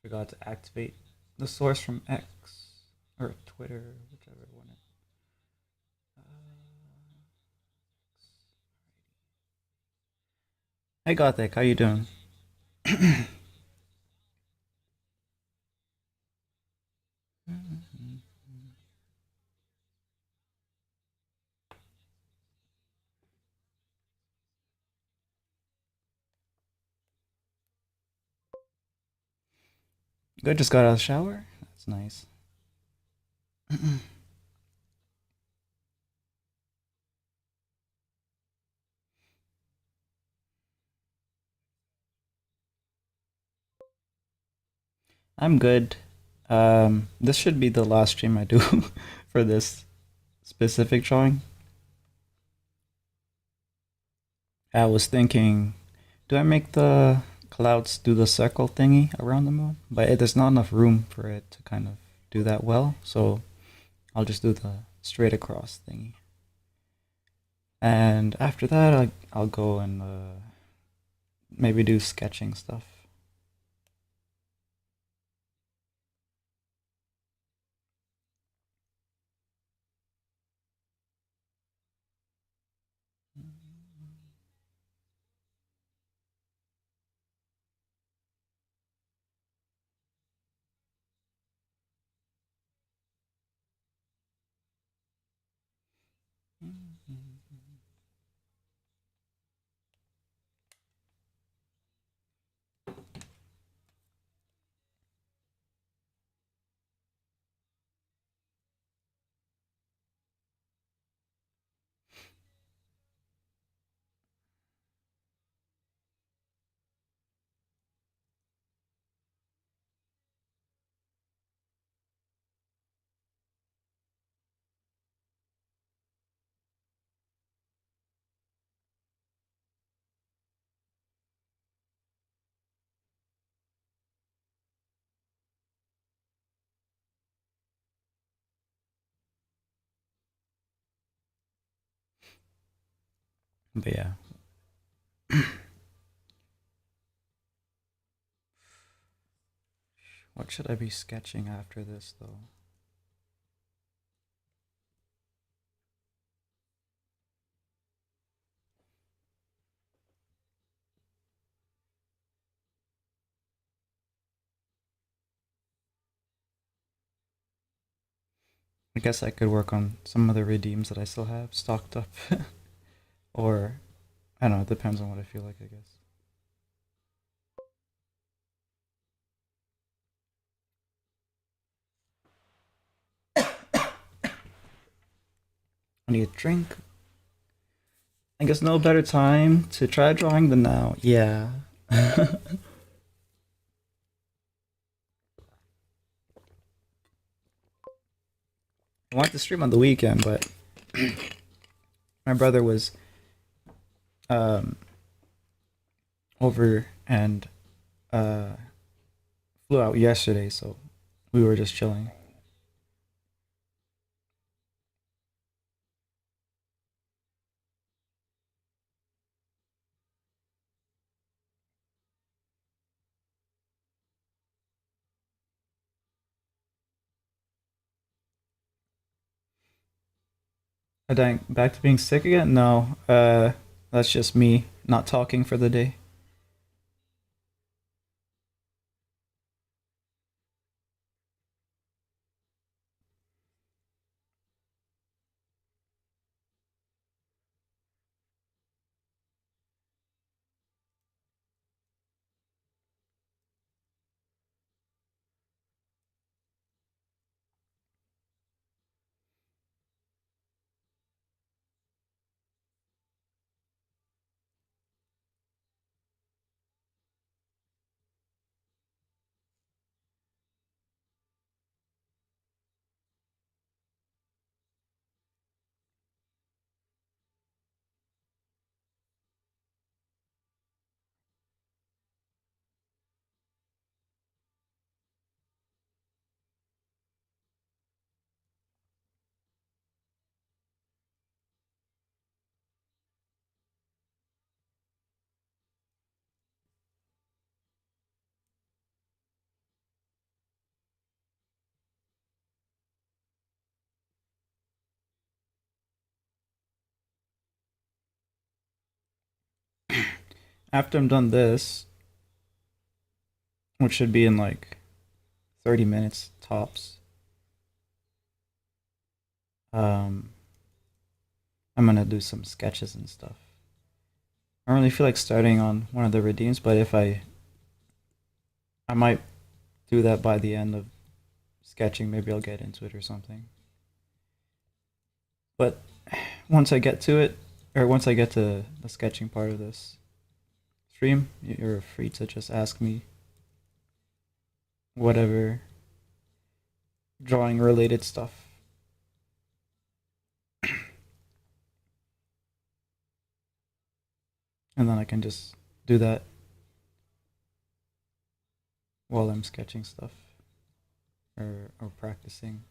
Forgot to activate the source from X or Twitter, whichever one. Hey Gothic, how you doing? Good, just got out of the shower. That's nice. I'm good. This should be the last stream I do for this specific drawing. I was thinking, do I make the clouds do the circle thingy around the moon? But there's not enough room for it to kind of do that well, so I'll just do the straight across thingy. And after that, I'll go and maybe do sketching stuff. But yeah, what should I be sketching after this though? I guess I could work on some of the redeems that I still have stocked up. Or, I don't know, it depends on what I feel like, I guess. I need a drink. I guess no better time to try drawing than now. Yeah. I wanted to stream on the weekend, but my brother was um, over and uh, flew out yesterday, so we were just chilling. Back to being sick again? No, that's just me not talking for the day. After I'm done this, which should be in like 30 minutes tops, um, I'm gonna do some sketches and stuff. I don't really feel like starting on one of the redeems, but if I might do that by the end of sketching. Maybe I'll get into it or something. But once I get to it, or once I get to the sketching part of this stream, you're free to just ask me whatever drawing related stuff. And then I can just do that while I'm sketching stuff or practicing.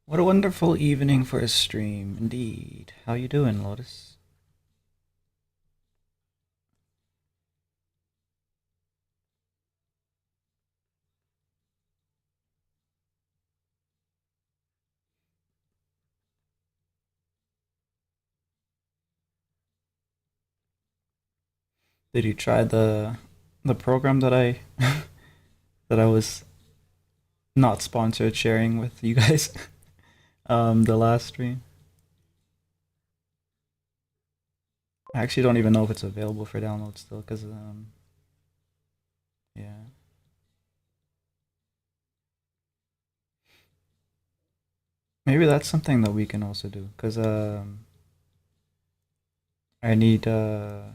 What a wonderful evening for a stream, indeed. How you doing, Lotus? Did you try the program that I that I was not sponsored sharing with you guys the last stream? I actually don't even know if it's available for download still, cause yeah. Maybe that's something that we can also do, cause I need to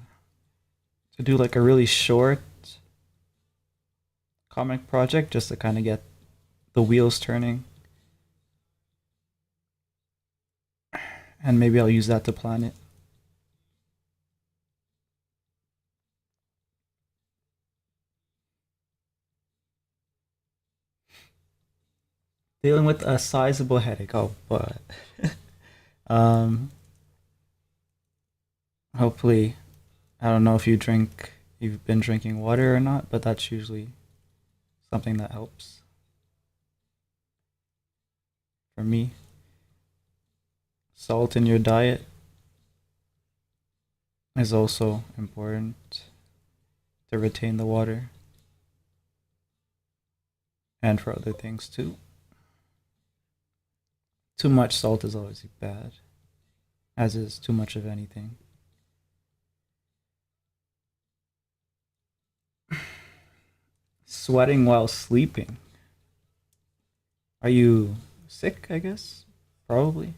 do like a really short comic project just to kind of get the wheels turning, and maybe I'll use that to plan it. Dealing with a sizable headache. Oh, but um, hopefully, I don't know if you've been drinking water or not, but that's usually something that helps for me. Salt in your diet is also important to retain the water and for other things too. Too much salt is always bad, as is too much of anything. Sweating while sleeping. Are you sick, I guess? Probably.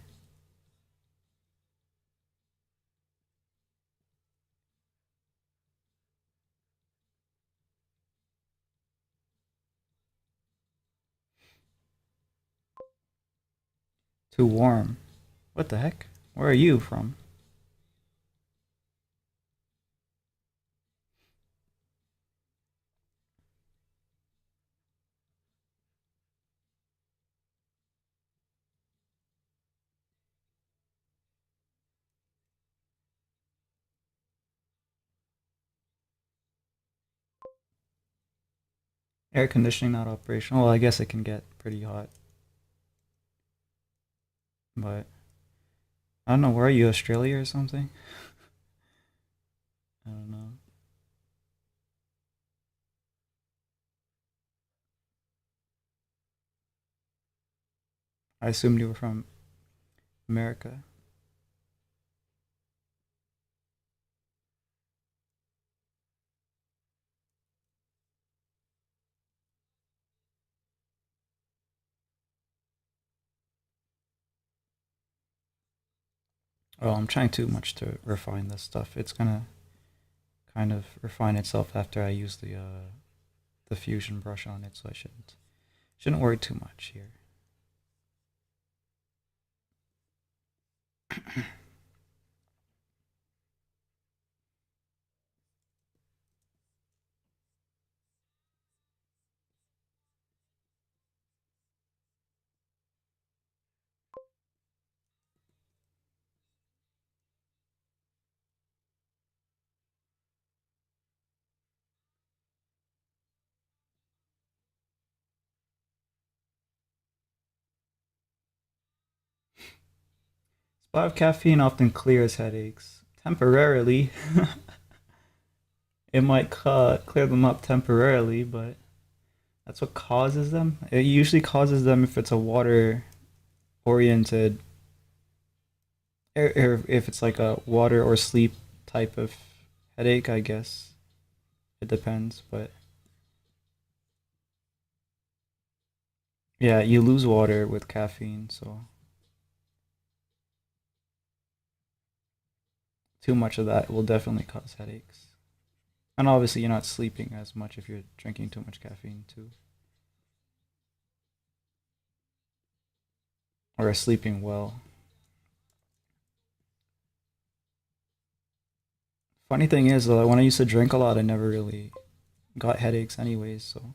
Too warm. What the heck? Where are you from? Air conditioning not operational. Well, I guess it can get pretty hot, but I don't know. Where are you? Australia or something? I don't know. I assumed you were from America. Oh, I'm trying too much to refine this stuff. It's gonna kind of refine itself after I use the fusion brush on it, so I shouldn't worry too much here. A lot of caffeine often clears headaches temporarily. It might clear them up temporarily, but that's what causes them. It usually causes them if it's a water oriented, or if it's like a water or sleep type of headache, I guess. It depends, but yeah, you lose water with caffeine, so too much of that will definitely cause headaches. And obviously, you're not sleeping as much if you're drinking too much caffeine, too. Or sleeping well. Funny thing is, though, when I used to drink a lot, I never really got headaches, anyways, so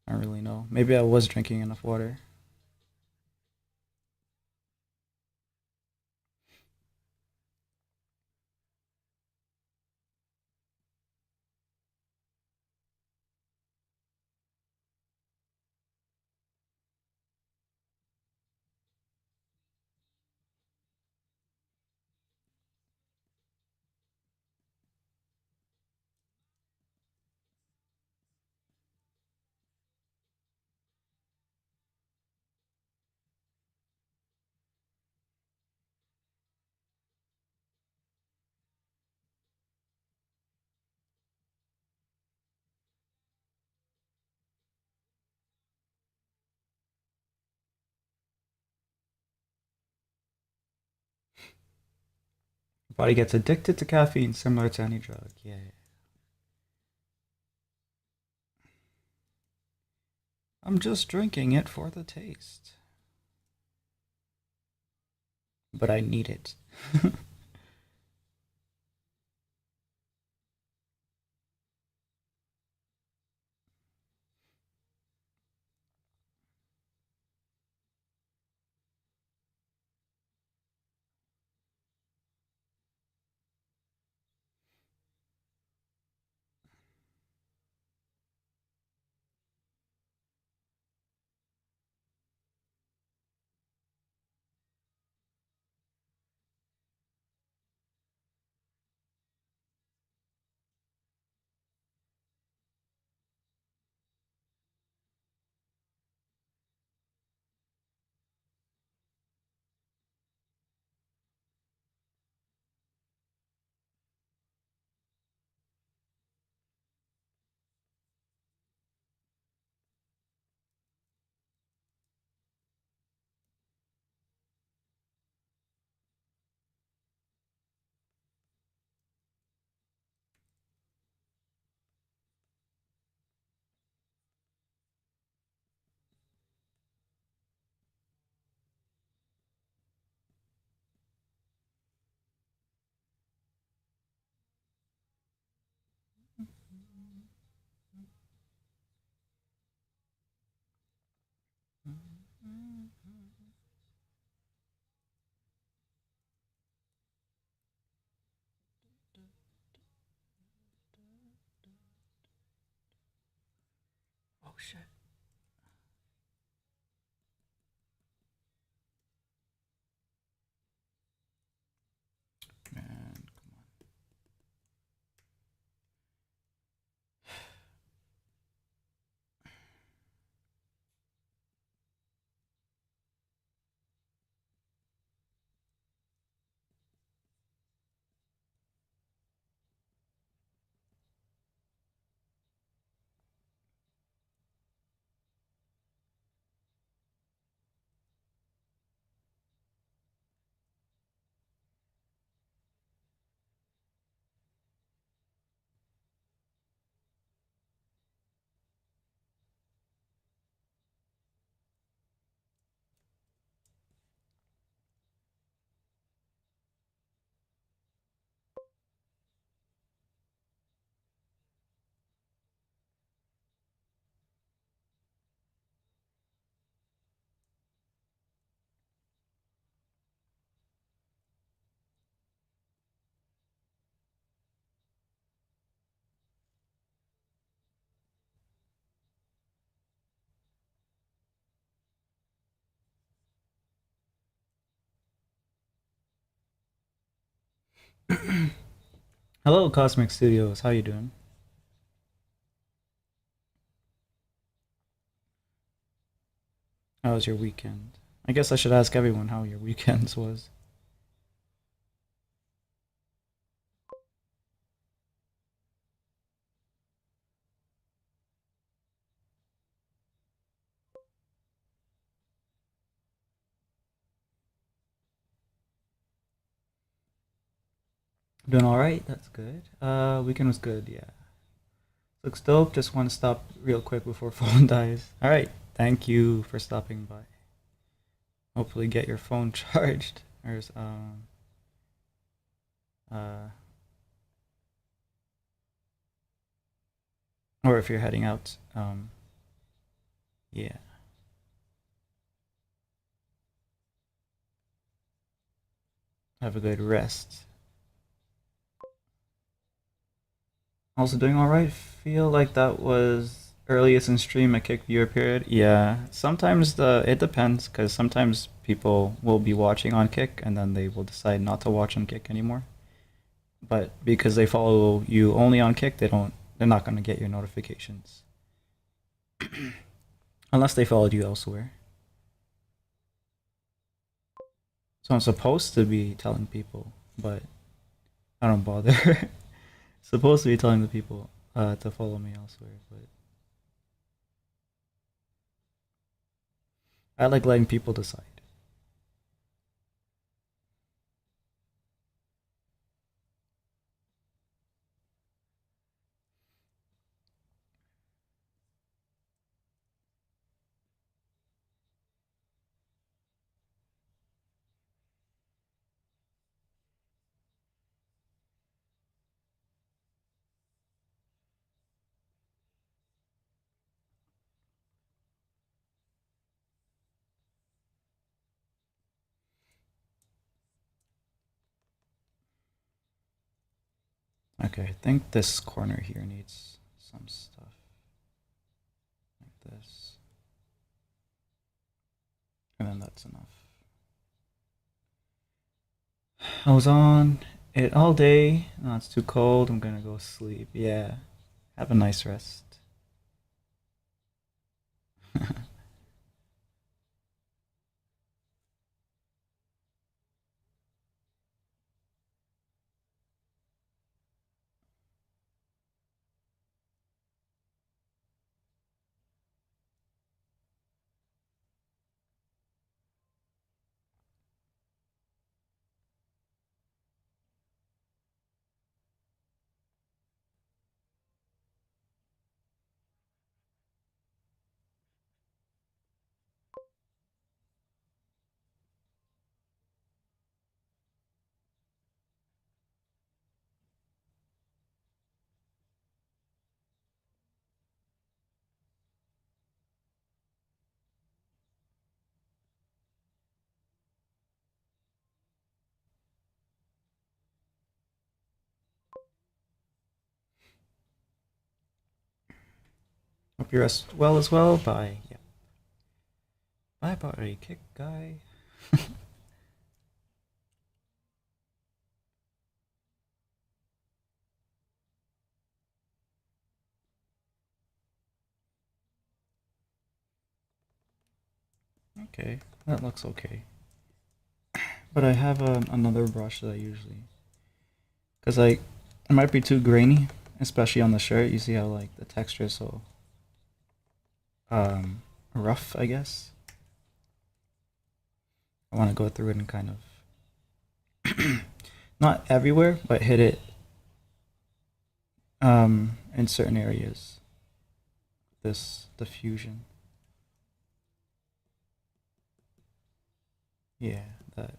I don't really know. Maybe I was drinking enough water. Your body gets addicted to caffeine, similar to any drug. Yeah. I'm just drinking it for the taste, but I need it. Oh shit. Man. Hello, Cosmic Studios. How you doing? How was your weekend? I guess I should ask everyone how your weekends was. Doing all right. That's good. Weekend was good. Yeah. Looks dope. Just want to stop real quick before phone dies. All right. Thank you for stopping by. Hopefully, get your phone charged. There's uh, or if you're heading out. Yeah. Have a good rest. Also doing all right. Feel like that was earliest in stream a kick viewer period. Yeah. Sometimes the it depends because sometimes people will be watching on Kick and then they will decide not to watch on Kick anymore. But because they follow you only on Kick, they're not gonna get your notifications unless they followed you elsewhere. So I'm supposed to be telling people, but I don't bother. Supposed to be telling the people to follow me elsewhere, but I like letting people decide. Okay, I think this corner here needs some stuff like this, and then that's enough. I was on it all day. No, it's too cold. I'm gonna go sleep. Yeah, have a nice rest. Hope you rest well as well. Bye. Yeah. Bye, bye, kick guy. Okay, that looks okay. But I have another brush that I usually, cause like it might be too grainy, especially on the shirt. You see how like the texture is so um rough, I guess. I want to go through it and kind of not everywhere, but hit it in certain areas. This diffusion. Yeah, that.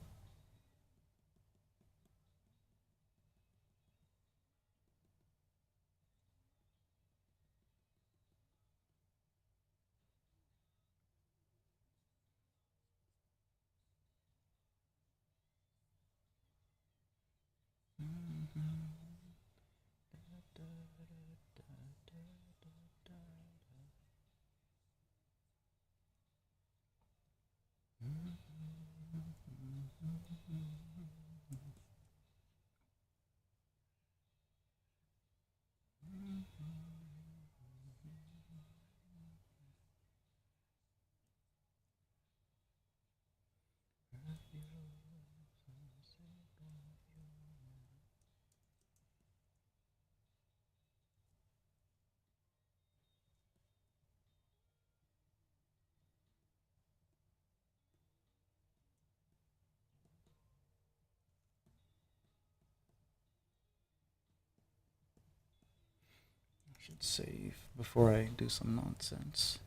Should save before I do some nonsense.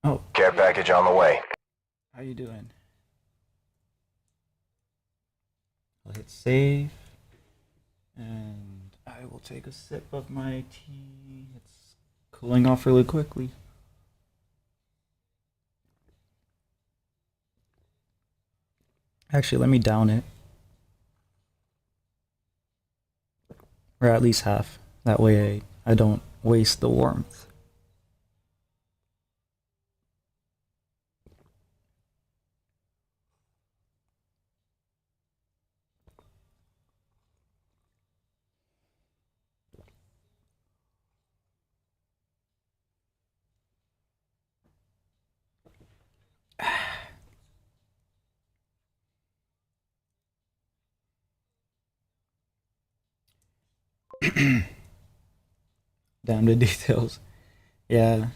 Oh, Care package on the way. how you doing? I'll hit save, and I will take a sip of my tea. It's cooling off really quickly. Actually, let me down it, or at least half. That way I don't waste the warmth. Down to details. Yeah.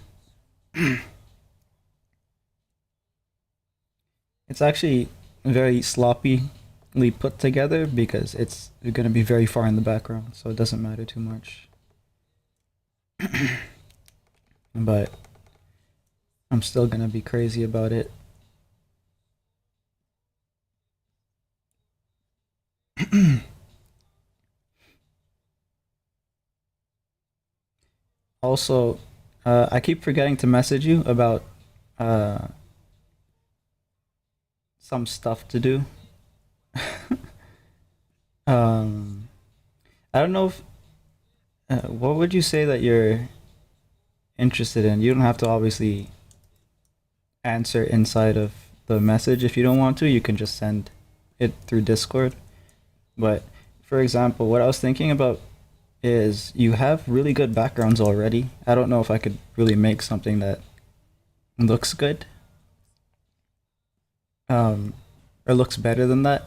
It's actually very sloppily put together because it's going to be very far in the background, so it doesn't matter too much. But I'm still going to be crazy about it. Also, I keep forgetting to message you about uh, some stuff to do. um, I don't know if. What would you say that you're interested in? You don't have to obviously answer inside of the message if you don't want to. You can just send it through Discord. But for example, what I was thinking about is you have really good backgrounds already. I don't know if I could really make something that looks good, um, or looks better than that.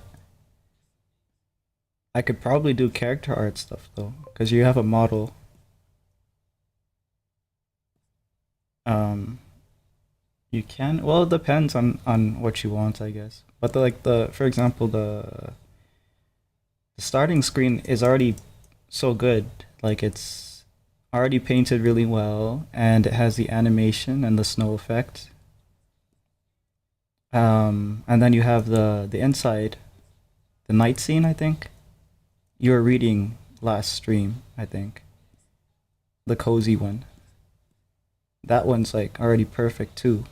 I could probably do character art stuff though, because you have a model. Um, you can. Well, it depends on what you want, I guess. But for example, the starting screen is already so good. Like it's already painted really well, and it has the animation and the snow effect. And then you have the inside, the night scene. I think you were reading last stream. I think the cozy one. That one's like already perfect too.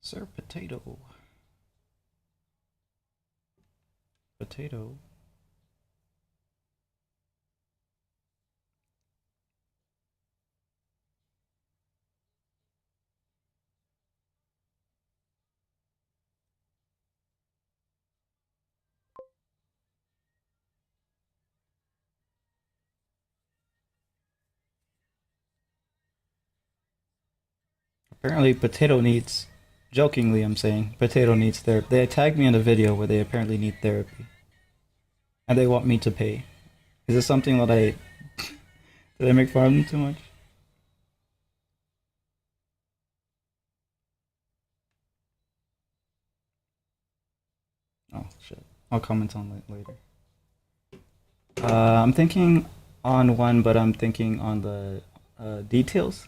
Sir Potato. Potato. Apparently, potato needs Jokingly, I'm saying Potato needs therapy. They tagged me in a video where they apparently need therapy, and they want me to pay. Is this something that I did I make fun of them too much? Oh shit! I'll comment on it later. I'm thinking on one, but I'm thinking on the details.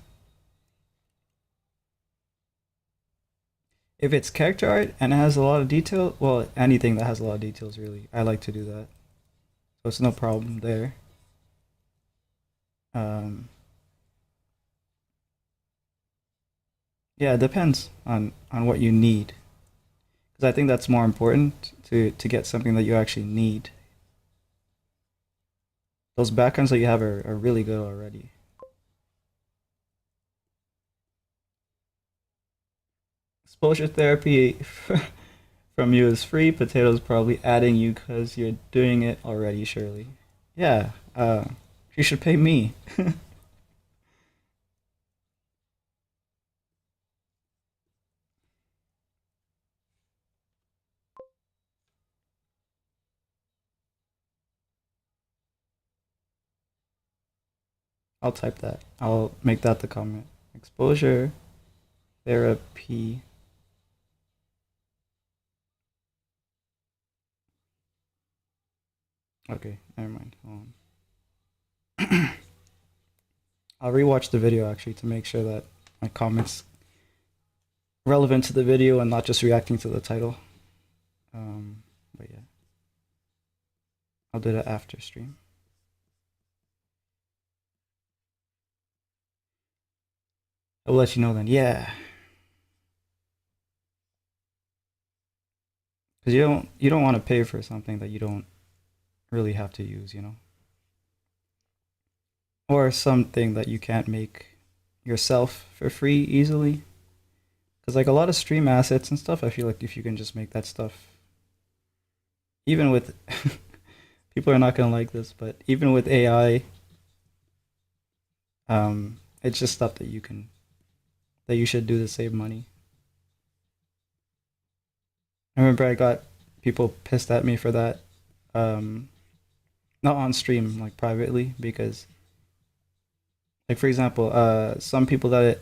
If it's character art and it has a lot of detail, well, anything that has a lot of details, really, I like to do that. So it's no problem there. Um, yeah, it depends on what you need, because I think that's more important to get something that you actually need. Those backgrounds that you have are really good already. Exposure therapy from you is free. Potatoes probably adding you because you're doing it already, surely. Yeah, you should pay me. I'll type that. I'll make that the comment. Exposure therapy. Okay, never mind. Hold on. I'll rewatch the video actually to make sure that my comments relevant to the video and not just reacting to the title. But yeah, I'll do that after stream. I'll let you know then. Yeah, because you don't want to pay for something that you don't really have to use, or something that you can't make yourself for free easily. Because like a lot of stream assets and stuff, I feel like if you can just make that stuff, even with people are not gonna like this, but even with AI, it's just stuff that you should do to save money. I remember I got people pissed at me for that, um, not on stream, like privately, because like for example, some people that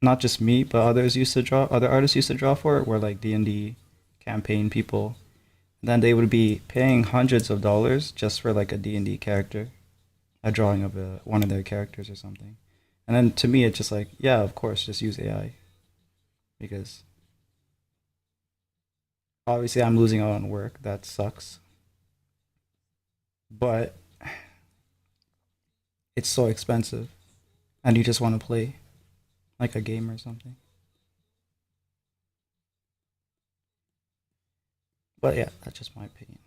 not just me, but others used to draw, other artists used to draw for it were like D&D campaign people. Then they would be paying hundreds of dollars just for like a D&D character, a drawing of one of their characters or something. And then to me, it's just like, yeah, of course, just use AI because obviously I'm losing out on work. That sucks. But it's so expensive and you just want to play like a game or something. But yeah, that's just my opinion.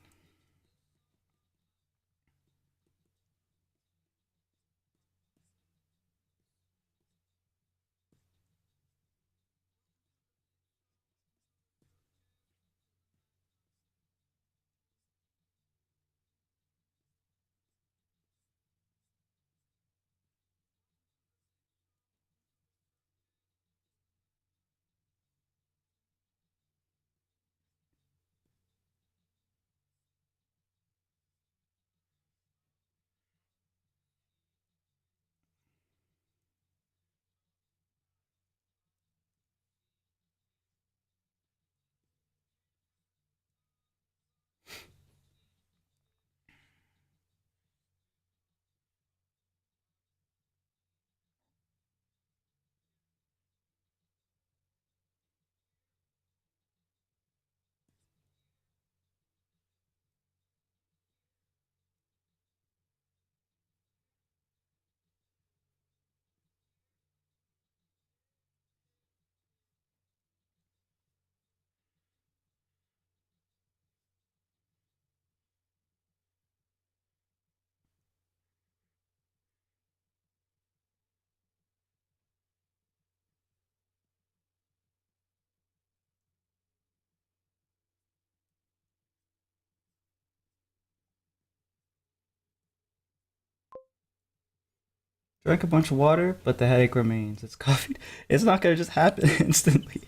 Drink a bunch of water, but the headache remains. It's coffee. It's not gonna just happen instantly.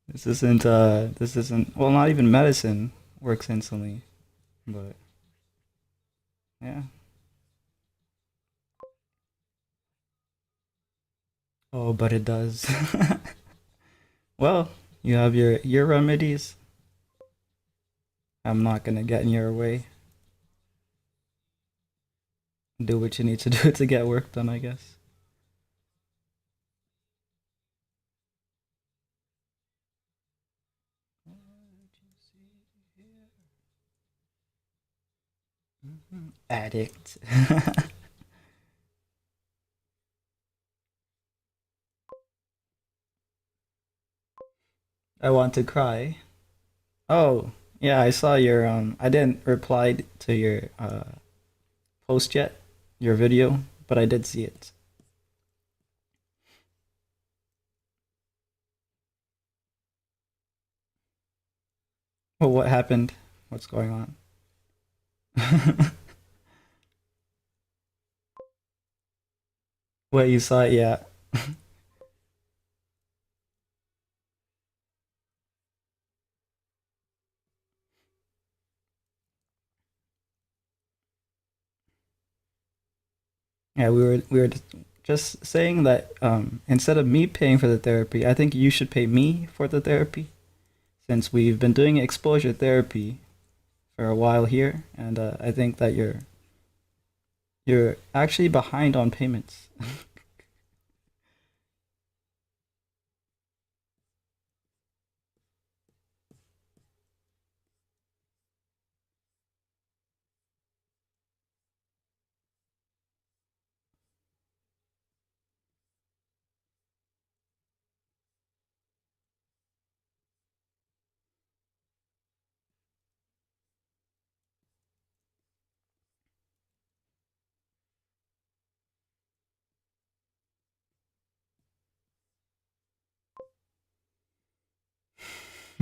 This isn't well, not even medicine works instantly, but yeah. Oh, but it does. Well, you have your remedies. I'm not gonna get in your way. Do what you need to do to get work done, I guess. Addict. I want to cry. Oh, yeah, I saw your I didn't reply to your post yet, your video, but I did see it. Well, what happened? What's going on? What you saw it, yeah. Yeah, we were just saying that instead of me paying for the therapy, I think you should pay me for the therapy since we've been doing exposure therapy for a while here, and I think that you're actually behind on payments.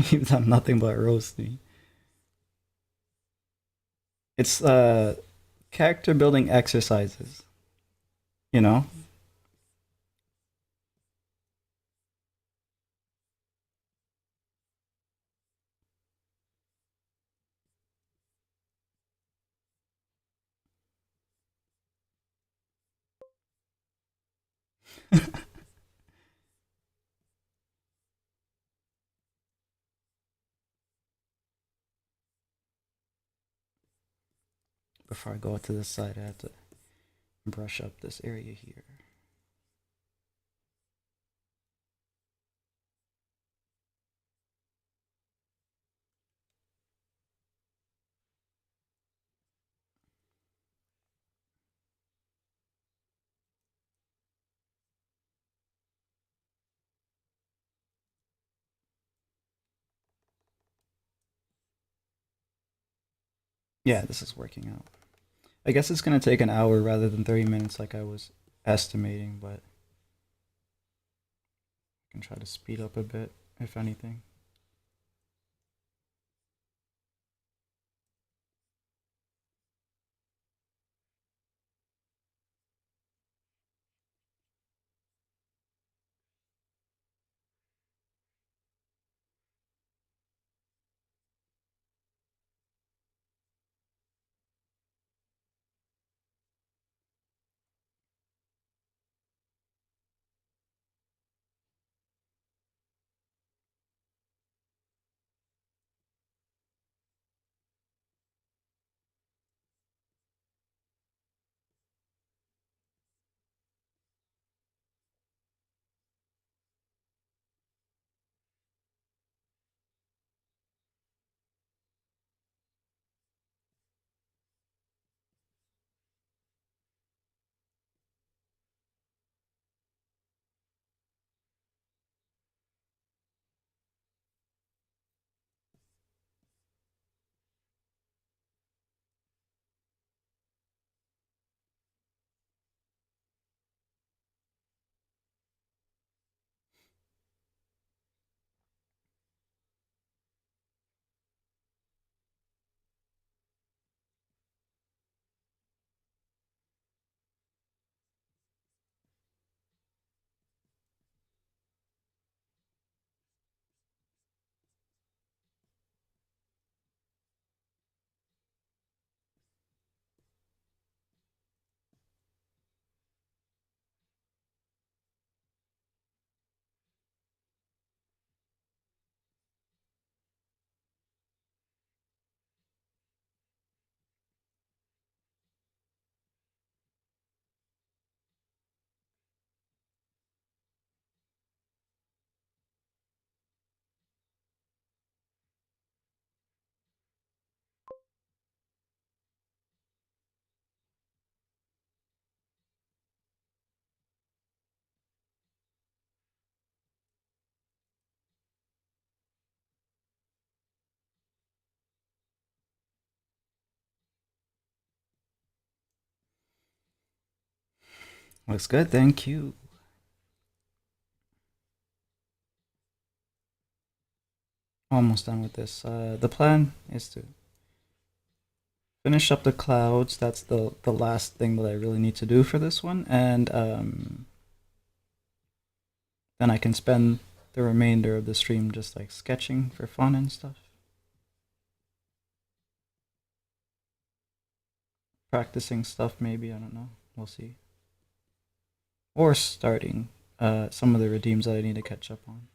You've done nothing but roast me. It's character building exercises, you know? Before I go to the side, I have to brush up this area here. Yeah, this is working out. I guess it's gonna take an hour rather than 30 minutes like I was estimating, but I can try to speed up a bit, if anything. Looks good, thank you. Almost done with this. The plan is to finish up the clouds. That's the last thing that I really need to do for this one, and then I can spend the remainder of the stream just like sketching for fun and stuff, practicing stuff. Maybe I don't know. We'll see. Or starting some of the redeems that I need to catch up on.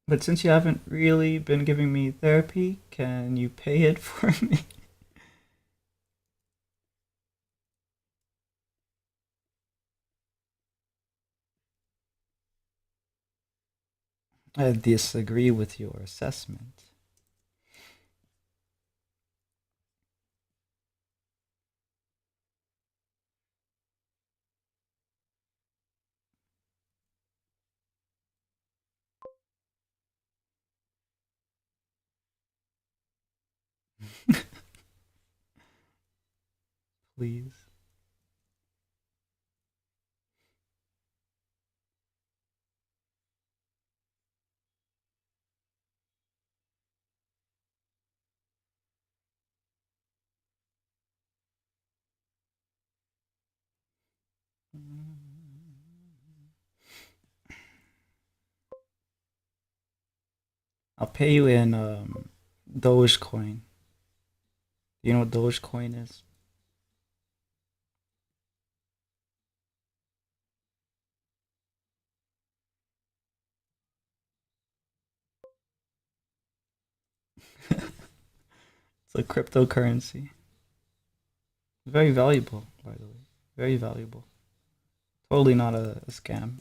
But since you haven't really been giving me therapy, can you pay it for me? I disagree with your assessment. Please. I'll pay you in Dogecoin. Do you know what Dogecoin is? It's a cryptocurrency. Very valuable, by the way. Very valuable. Totally not a scam.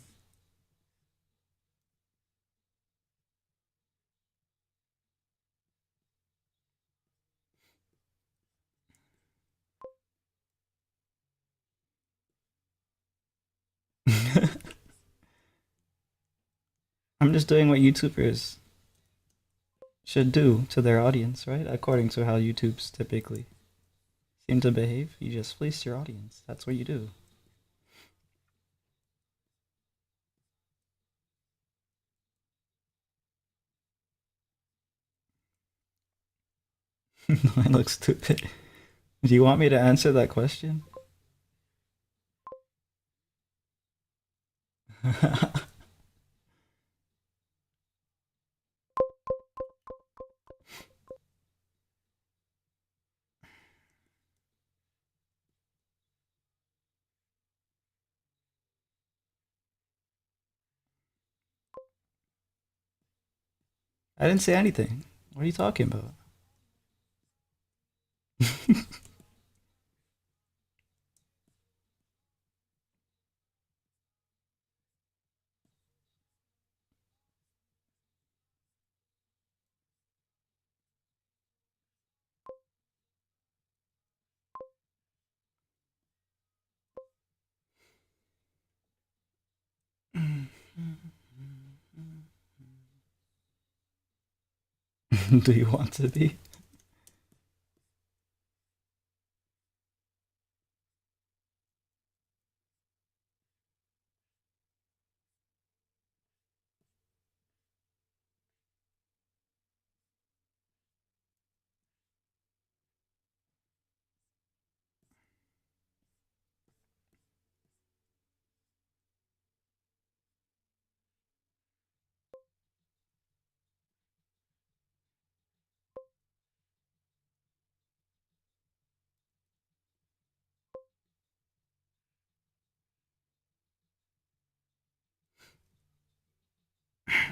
I'm just doing what YouTubers should do to their audience, right? According to how YouTubes typically seem to behave. You just fleece your audience. That's what you do. I look stupid. Do you want me to answer that question? I didn't say anything. What are you talking about? Do you want to be?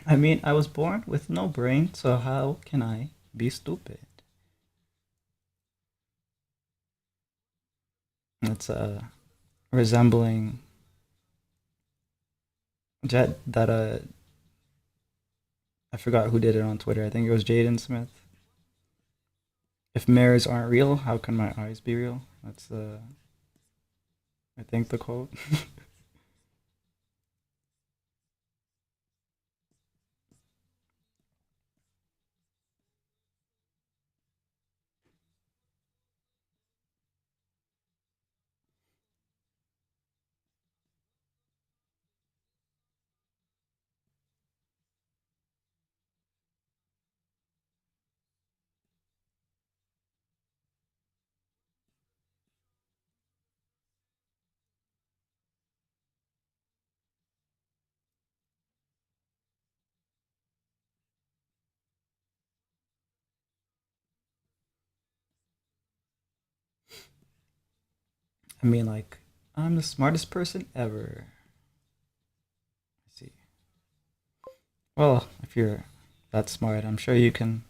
I mean, I was born with no brain, so how can I be stupid? It's resembling Jet that I forgot who did it on Twitter. I think it was Jaden Smith. If mirrors aren't real, how can my eyes be real? That's I think the quote. I mean, like, I'm the smartest person ever. I see. Well, if you're that smart, I'm sure you can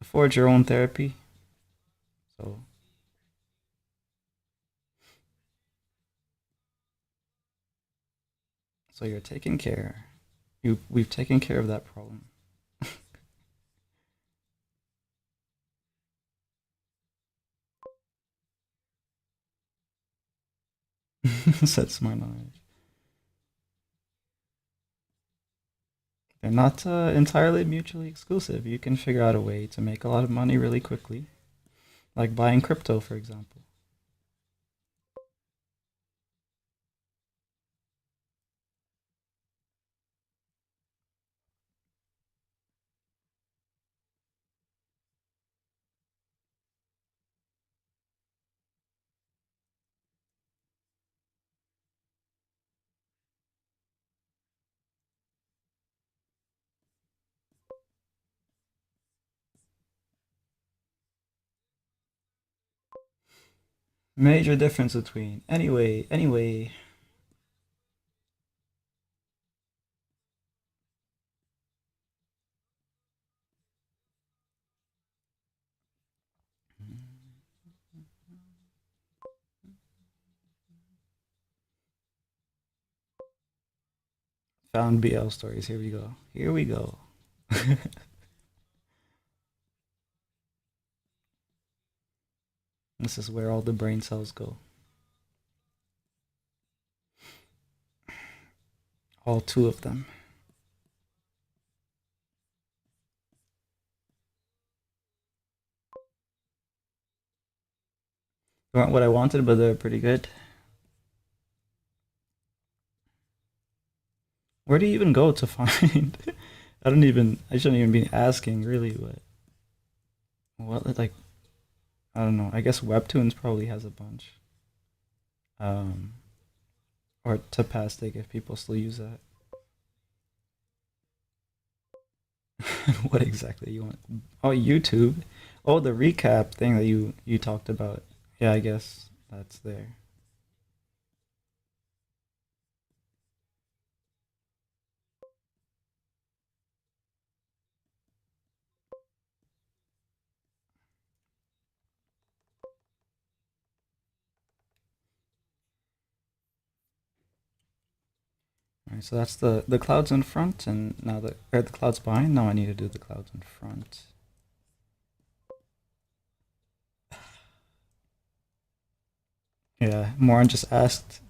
afford your own therapy. So, so you're taking care. We've taken care of that problem. Said smart knowledge. They're not entirely mutually exclusive. You can figure out a way to make a lot of money really quickly, like buying crypto, for example. Major difference between. Anyway. Found BL stories. Here we go. Here we go. This is where all the brain cells go. All two of them. They weren't what I wanted, but they're pretty good. Where do you even go to find? I don't even. I shouldn't even be asking, really. But what, like, I don't know. I guess Webtoons probably has a bunch. Um, or Tapastic if people still use that. What exactly you want? Oh, YouTube. Oh, the recap thing that you talked about. Yeah, I guess that's there. All right, so that's the clouds in front, and now the clouds behind. Now I need to do the clouds in front. Yeah, Moran just asked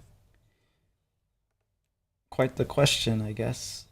quite the question, I guess.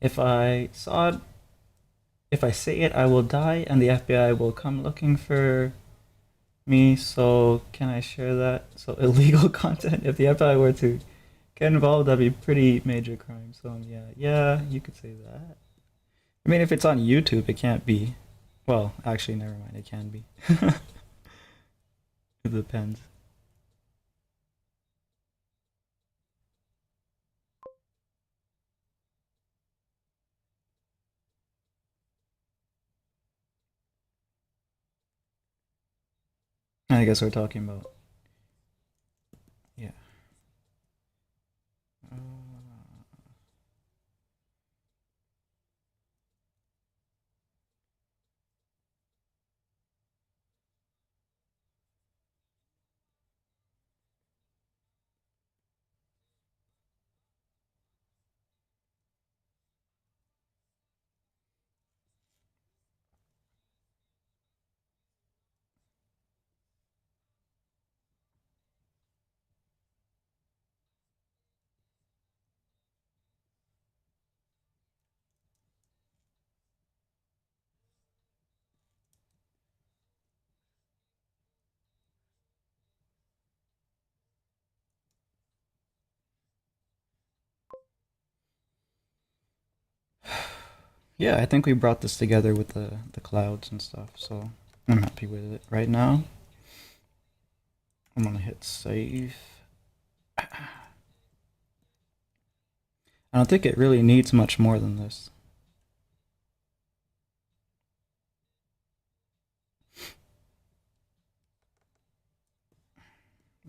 If I saw it, if I say it, I will die, and the FBI will come looking for me. So can I share that? So illegal content. If the FBI were to get involved, that'd be pretty major crime. So yeah, yeah, you could say that. I mean, if it's on YouTube, it can't be. Well, actually, never mind. It can be. It depends. I guess we're talking about yeah. Uh, yeah, I think we brought this together with the clouds and stuff. So I'm happy with it. Right now, I'm gonna hit save. I don't think it really needs much more than this.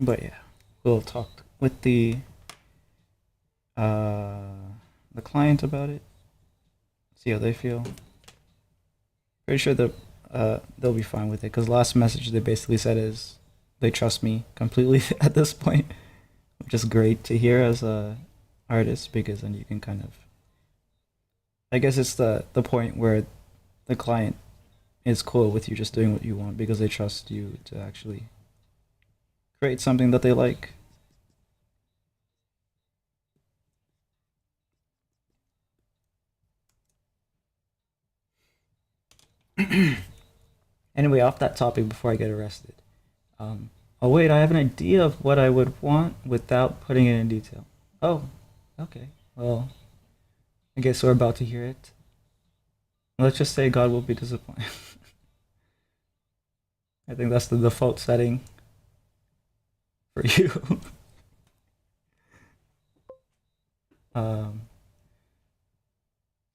But yeah, we'll talk with uh the client about it. See how they feel. Pretty sure that they'll be fine with it because last message they basically said is they trust me completely at this point, which is great to hear as a artist because then you can kind of. I guess it's the point where the client is cool with you just doing what you want because they trust you to actually create something that they like. Anyway, off that topic before I get arrested. Um, oh wait, I have an idea of what I would want without putting it in detail. Oh, okay. Well, I guess we're about to hear it. Let's just say God will be disappointed. I think that's the default setting for you. um,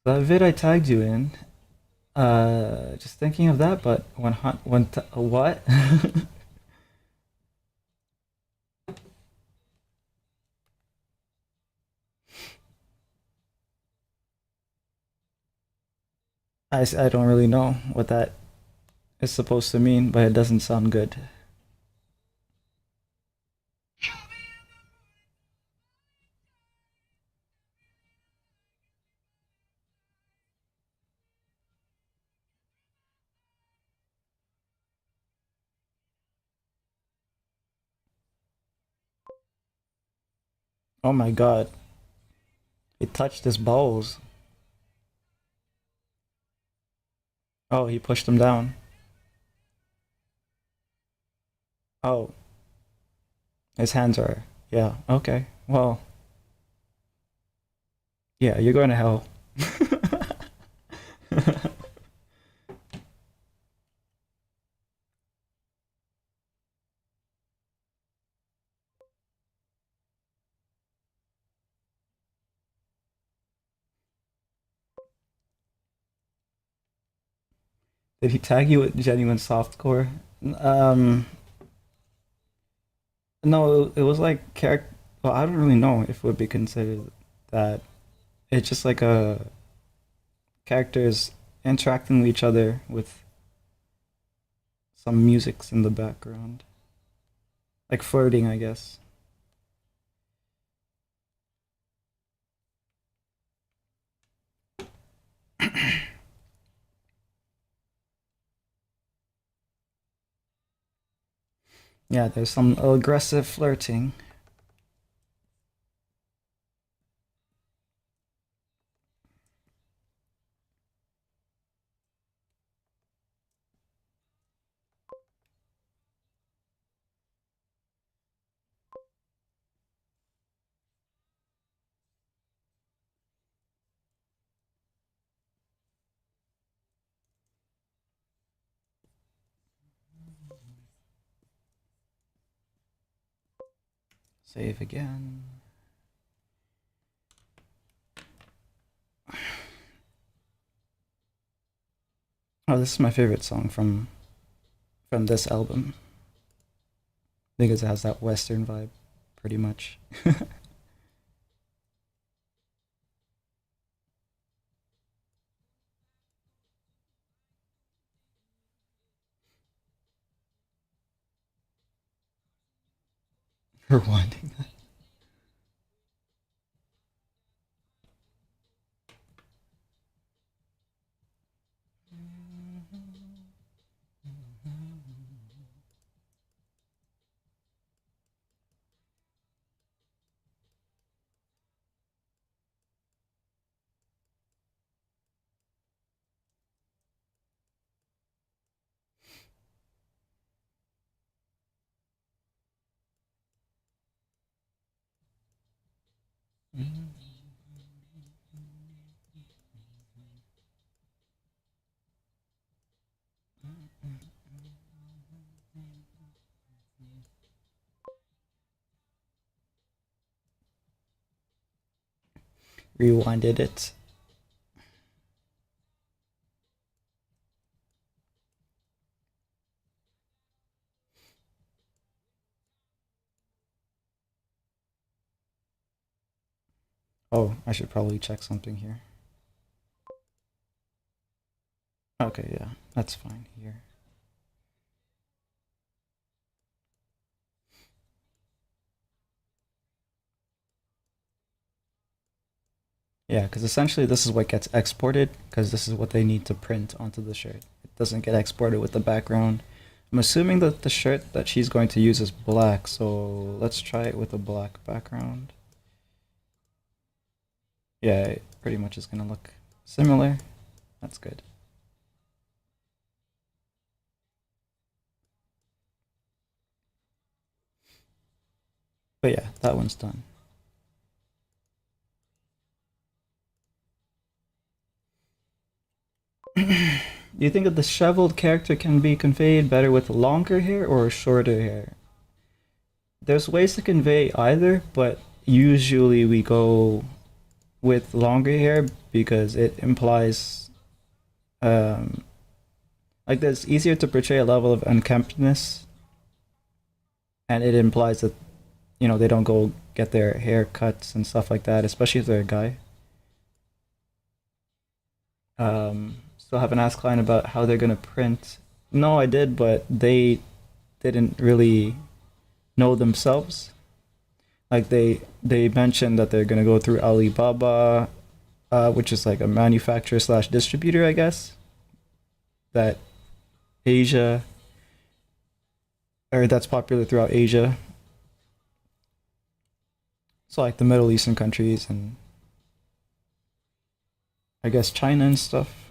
that vid I tagged you in. Just thinking of that, but what? I don't really know what that is supposed to mean, but it doesn't sound good. Oh my god, it touched his balls. Oh, he pushed him down. Oh, his hands are. Yeah, okay. Well, yeah, you're going to hell. Did he tag you with genuine softcore? Um, no, it was like character. Well, I don't really know if it would be considered that. It's just like a characters interacting with each other with some musics in the background, like flirting, I guess. Yeah, there's some aggressive flirting. Save again. Oh, this is my favorite song from this album because it has that Western vibe, pretty much. Rewinding. Rewinded it. Oh, I should probably check something here. Okay, yeah, that's fine here. Yeah, because essentially this is what gets exported, because this is what they need to print onto the shirt. It doesn't get exported with the background. I'm assuming that the shirt that she's going to use is black, so let's try it with a black background. Yeah, it pretty much is going to look similar. That's good. But yeah, that one's done. Do you think that the disheveled character can be conveyed better with longer hair or shorter hair? There's ways to convey either, but usually we go with longer hair because it implies um like there's easier to portray a level of unkemptness, and it implies that they don't go get their hair cuts and stuff like that, especially if they're a guy. Still haven't asked client about how they're gonna print. No, I did, but they didn't really know themselves. Like they mentioned that they're gonna go through Alibaba, which is like a manufacturer slash distributor, I guess. That Asia, or that's popular throughout Asia. So like the Middle Eastern countries and I guess China and stuff.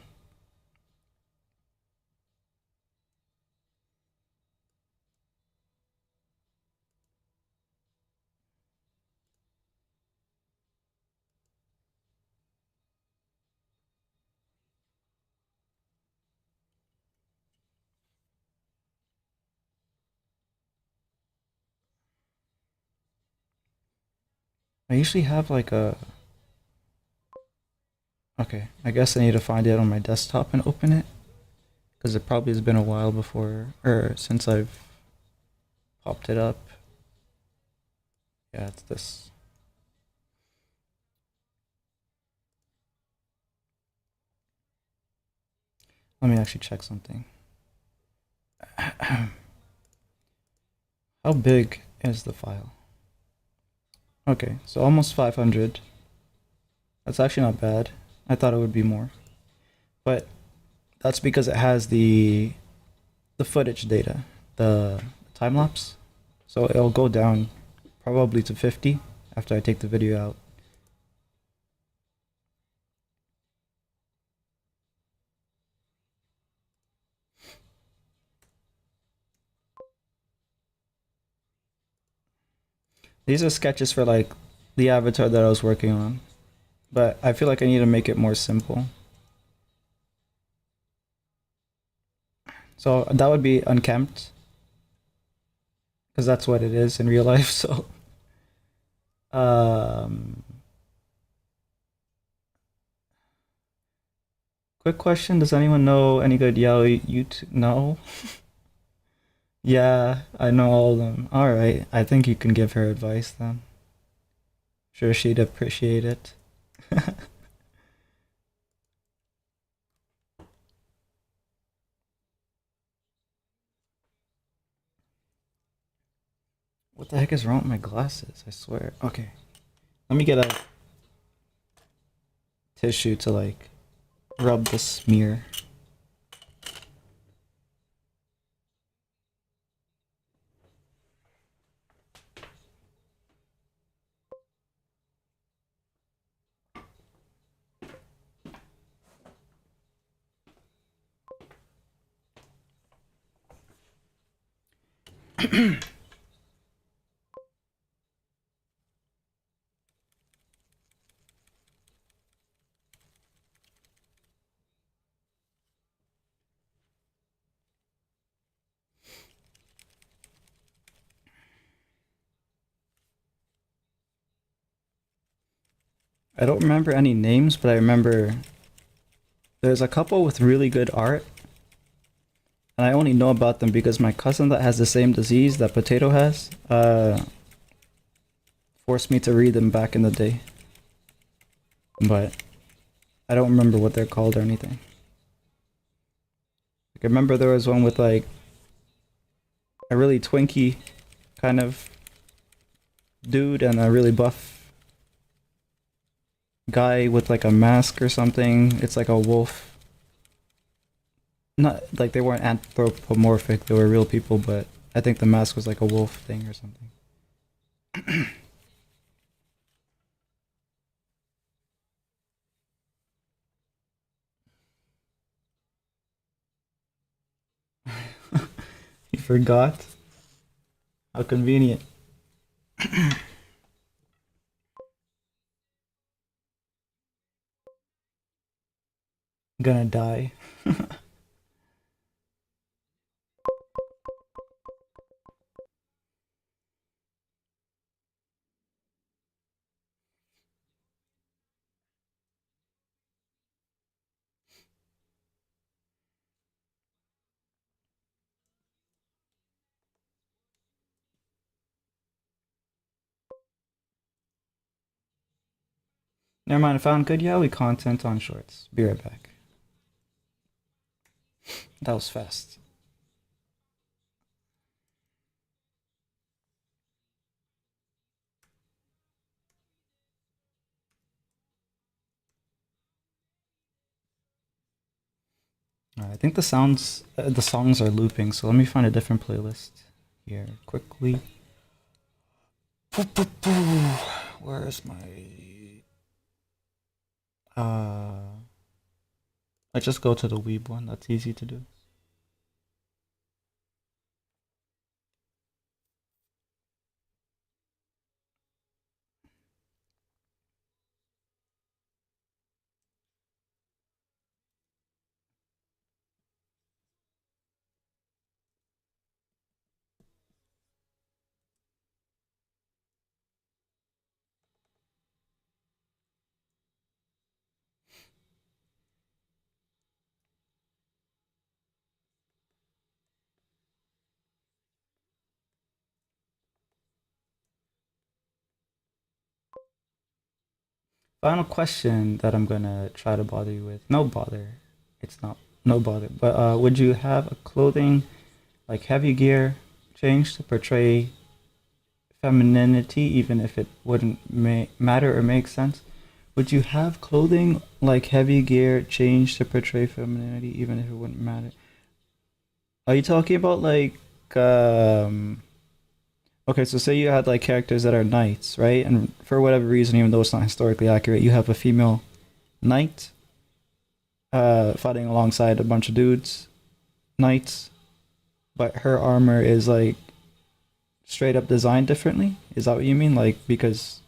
I usually have like a okay. I guess I need to find it on my desktop and open it because it probably has been a while before or since I've popped it up. Yeah, it's this. Let me actually check something. How big is the file? Okay, so almost 500. That's actually not bad. I thought it would be more, but that's because it has the footage data, the time lapse. So it'll go down probably to 50 after I take the video out. These are sketches for like the avatar that I was working on, but I feel like I need to make it more simple. So that would be unkempt, because that's what it is in real life. So, um, quick question: does anyone know any good yaoi YouTube? No. Yeah, I know all of them. All right, I think you can give her advice then. Sure, she'd appreciate it. What the heck is wrong with my glasses? I swear. Okay, let me get a tissue to like rub the smear. I don't remember any names, but I remember there's a couple with really good art, and I only know about them because my cousin that has the same disease that Potato has, forced me to read them back in the day. But I don't remember what they're called or anything. Like, I remember there was one with like a really twinky kind of dude and a really buff guy with like a mask or something. It's like a wolf. Not like they weren't anthropomorphic, they were real people, but I think the mask was like a wolf thing or something. You forgot? How convenient. Gonna die. Never mind, I found good yaoi content on shorts. Be right back. That was fast. I think the songs are looping, so let me find a different playlist here quickly. Where is my? Uh, I just go to the Weeb one. That's easy to do. Final question that I'm gonna try to bother you with. No bother. It's not no bother. But would you have a clothing like heavy gear change to portray femininity, even if it wouldn't matter or make sense? Would you have clothing like heavy gear change to portray femininity, even if it wouldn't matter? Are you talking about like um okay, so say you had like characters that are knights, right? And for whatever reason, even though it's not historically accurate, you have a female knight fighting alongside a bunch of dudes, knights, but her armor is like straight up designed differently. Is that what you mean? Like because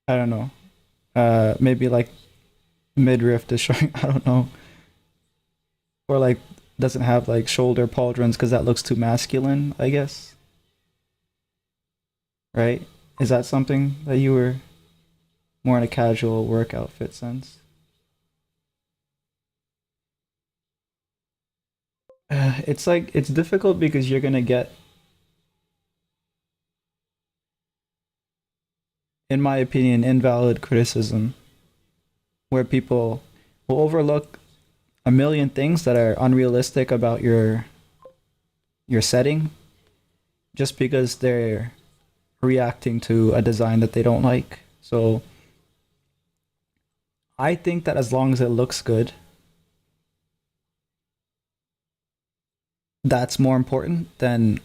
I don't know. Maybe like midriff is showing. I don't know. Or like doesn't have like shoulder pauldrons because that looks too masculine, I guess. Right? Is that something that you were more in a casual work outfit sense? It's like it's difficult because you're gonna get, in my opinion, invalid criticism where people will overlook a million things that are unrealistic about your setting just because they're reacting to a design that they don't like. So I think that as long as it looks good, that's more important than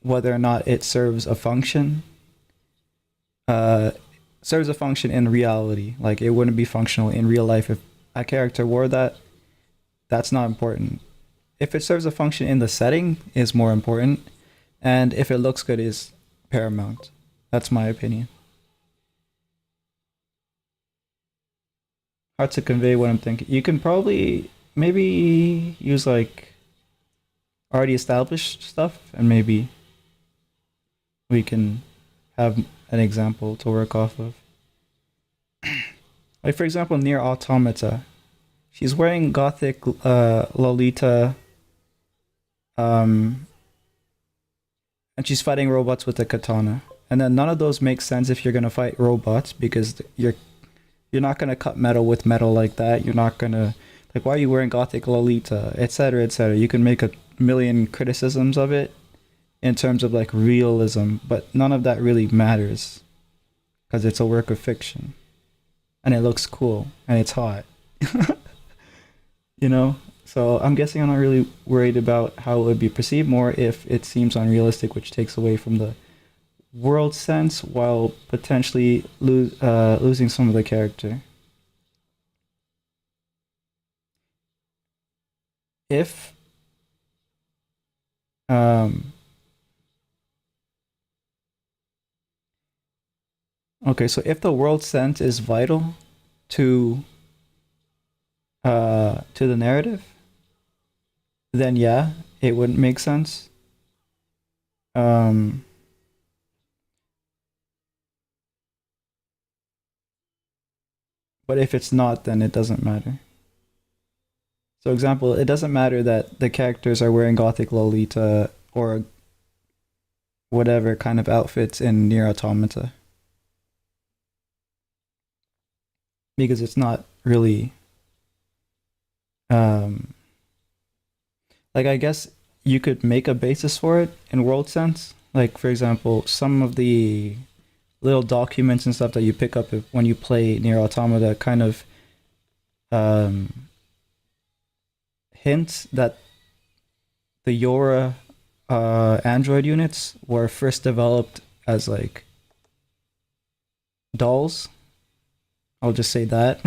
whether or not it serves a function. Uh, serves a function in reality. Like it wouldn't be functional in real life if a character wore that. That's not important. If it serves a function in the setting is more important, and if it looks good is paramount. That's my opinion. Hard to convey what I'm thinking. You can probably maybe use like already established stuff, and maybe we can have an example to work off of. Like for example, near Automata, she's wearing gothic Lolita, um, and she's fighting robots with a katana. And then none of those make sense if you're gonna fight robots because you're not gonna cut metal with metal like that. You're not gonna like why are you wearing gothic Lolita, etc., etc. You can make a million criticisms of it in terms of like realism, but none of that really matters because it's a work of fiction and it looks cool and it's hot, you know? So I'm guessing I'm not really worried about how it would be perceived, more if it seems unrealistic, which takes away from the world sense while potentially losing some of the character. If um okay, so if the world sense is vital to to the narrative, then yeah, it wouldn't make sense. Um, but if it's not, then it doesn't matter. So, example, it doesn't matter that the characters are wearing gothic Lolita or whatever kind of outfits in Near Automata because it's not really um like I guess you could make a basis for it in world sense. Like for example, some of the little documents and stuff that you pick up when you play Near Automata kind of um hints that the Yora Android units were first developed as like dolls. I'll just say that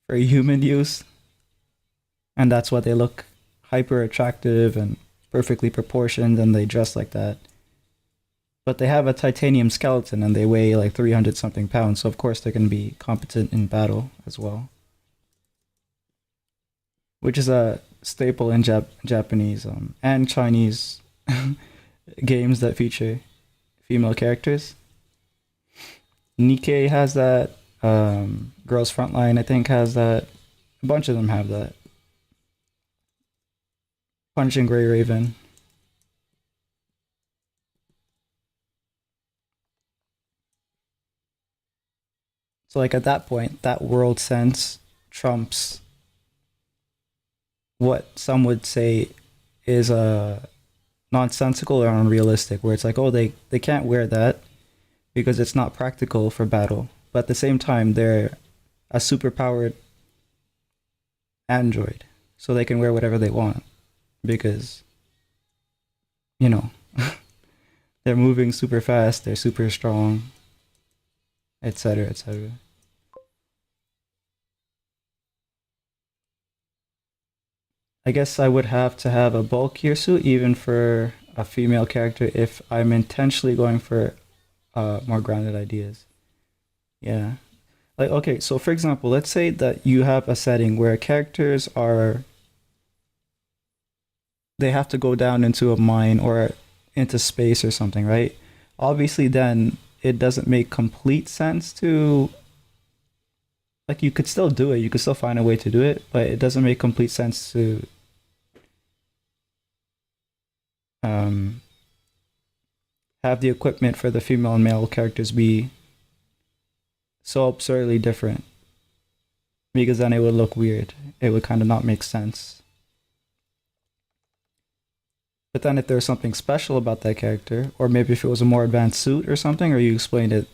for human use, and that's why they look hyper attractive and perfectly proportioned, and they dress like that. But they have a titanium skeleton and they weigh like 300 something pounds, so of course they're going to be competent in battle as well, which is a staple in Japanese and Chinese games that feature female characters. Nikkei has that. Girls Frontline, I think, has that. A bunch of them have that. Punching Grey Raven. So, like, at that point, that world sense trumps what some would say is nonsensical or unrealistic, where it's like, oh, they can't wear that because it's not practical for battle. But at the same time, they're a superpowered android, so they can wear whatever they want because, you know, they're moving super fast, they're super strong, etc., etc. I guess I would have to have a bulkier suit even for a female character if I'm intentionally going for more grounded ideas. Yeah. Like, okay, so for example, let's say that you have a setting where characters are they have to go down into a mine or into space or something, right? Obviously, then it doesn't make complete sense to, like, you could still do it, you could still find a way to do it, but it doesn't make complete sense to um, have the equipment for the female and male characters be so absurdly different, because then it would look weird. It would kind of not make sense. But then if there's something special about that character, or maybe if it was a more advanced suit or something, or you explained it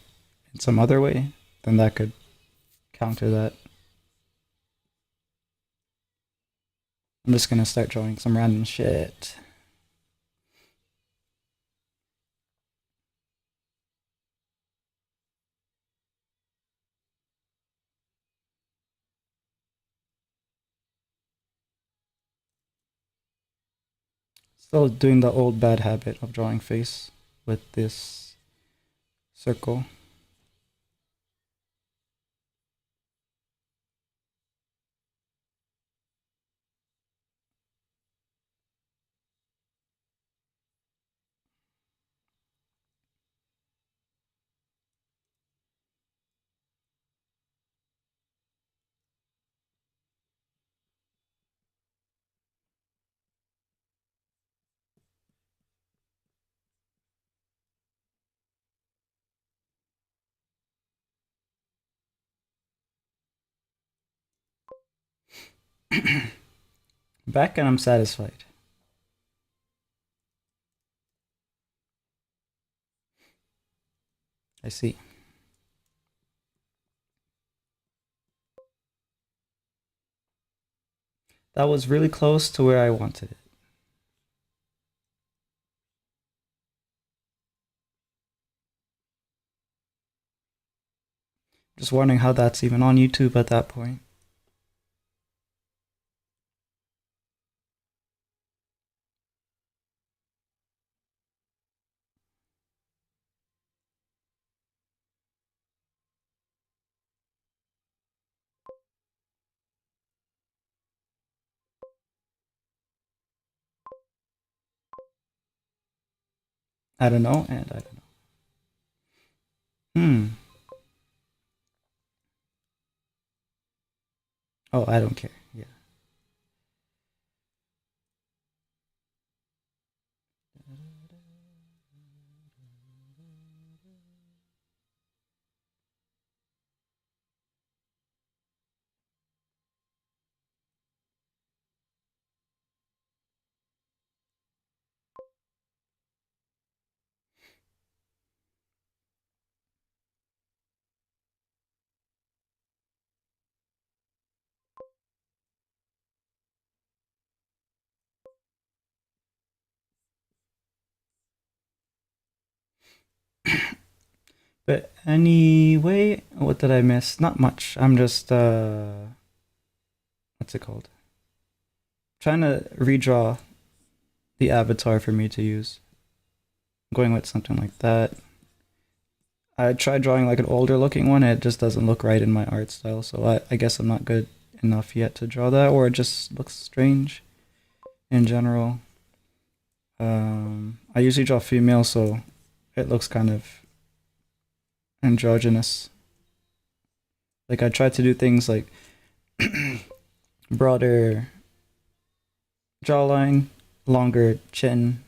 in some other way, then that could counter that. I'm just gonna start drawing some random shit. Still doing the old bad habit of drawing face with this circle. Back and I'm satisfied. I see. That was really close to where I wanted it. Just wondering how that's even on YouTube at that point. I don't know, and I don't know. Hmm. Oh, I don't care. Yeah. But anyway, what did I miss? Not much. I'm just what's it called? Trying to redraw the avatar for me to use. Going with something like that. I tried drawing like an older looking one, and it just doesn't look right in my art style, so I guess I'm not good enough yet to draw that, or it just looks strange in general. I usually draw female, so it looks kind of androgynous. Like I tried to do things like broader jawline, longer chin,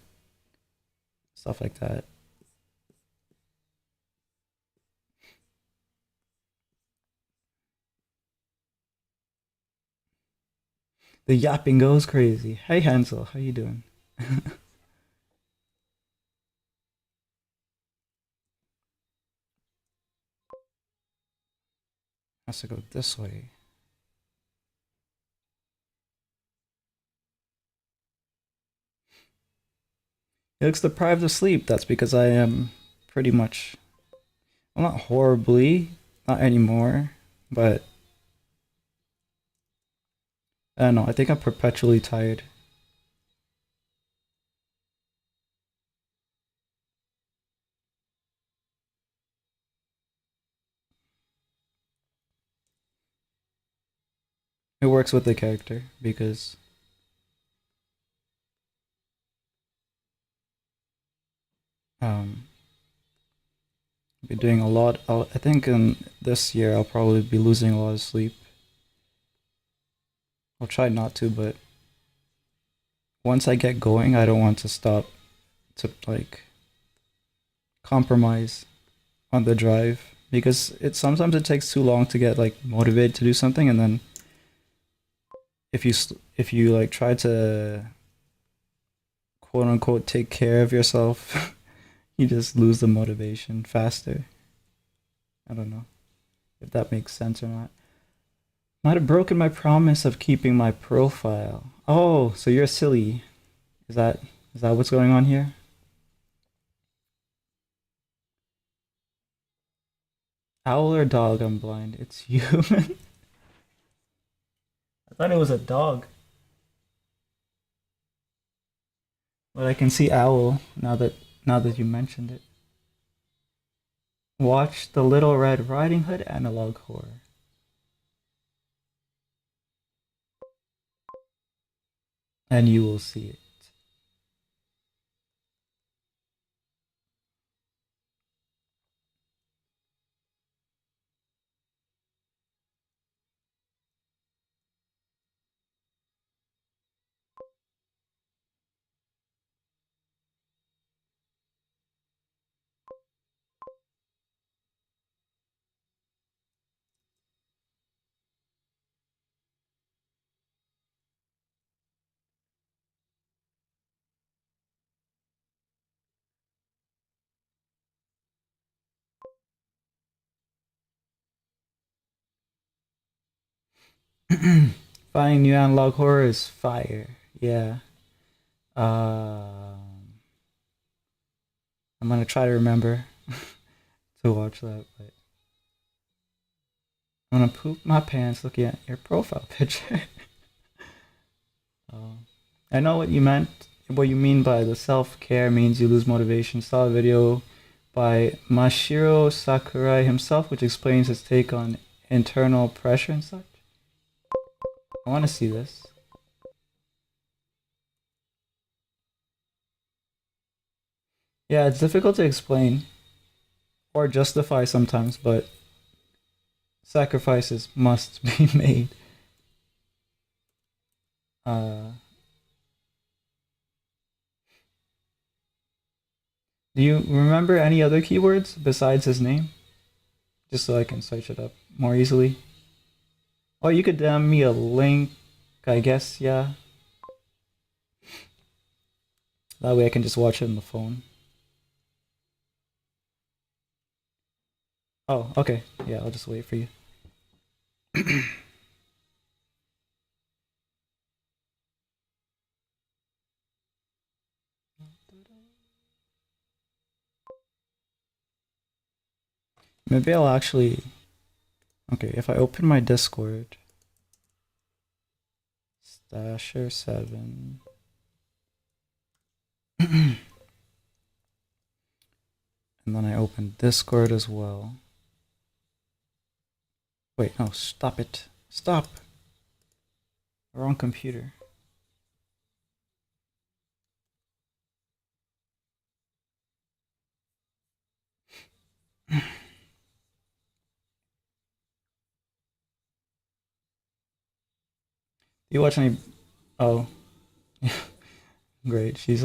stuff like that. The yapping goes crazy. Hey Hansel, how you doing? Has to go this way. He looks deprived of sleep. That's because I am pretty much, well, not horribly, not anymore, but I don't know. I think I'm perpetually tired. It works with the character because Um, be doing a lot. I think in this year I'll probably be losing a lot of sleep. I'll try not to, but once I get going, I don't want to stop to like compromise on the drive because it sometimes it takes too long to get like motivated to do something, and then if you like try to quote unquote take care of yourself, you just lose the motivation faster. I don't know if that makes sense or not. Might have broken my promise of keeping my profile. Oh, so you're silly. Is that is that what's going on here? Owl or dog? I'm blind. It's human. I thought it was a dog, but I can see owl now that you mentioned it. Watch the Little Red Riding Hood analog horror, and you will see it. Finding new analog horror is fire. Yeah. I'm gonna try to remember to watch that, but I'm gonna poop my pants looking at your profile picture. uh, I know what you meant. What you mean by the self care means you lose motivation. Saw a video by Mashiro Sakurai himself, which explains his take on internal pressure and such. I want to see this. Yeah, it's difficult to explain or justify sometimes, but sacrifices must be made. Uh, do you remember any other keywords besides his name? Just so I can search it up more easily. Or you could DM me a link, I guess, yeah. That way I can just watch it on the phone. Oh, okay. Yeah, I'll just wait for you. Maybe I'll actually. Okay, if I open my Discord, Stasher7, and then I open Discord as well. Wait, no, stop it. Stop! Wrong computer. You watch any? Oh, great. She's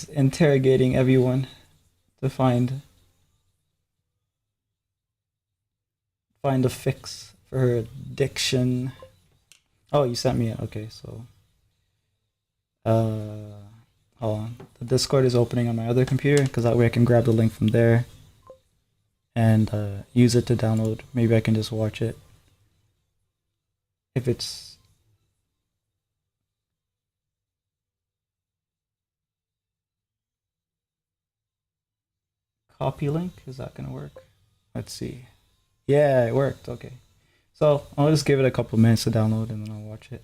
interrogating everyone to find a fix for her addiction. Oh, you sent me it. Okay, so uh, hold on. The Discord is opening on my other computer because that way I can grab the link from there and use it to download. Maybe I can just watch it if it's copy link. Is that gonna work? Let's see. Yeah, it worked. Okay, so I'll just give it a couple minutes to download and then I'll watch it.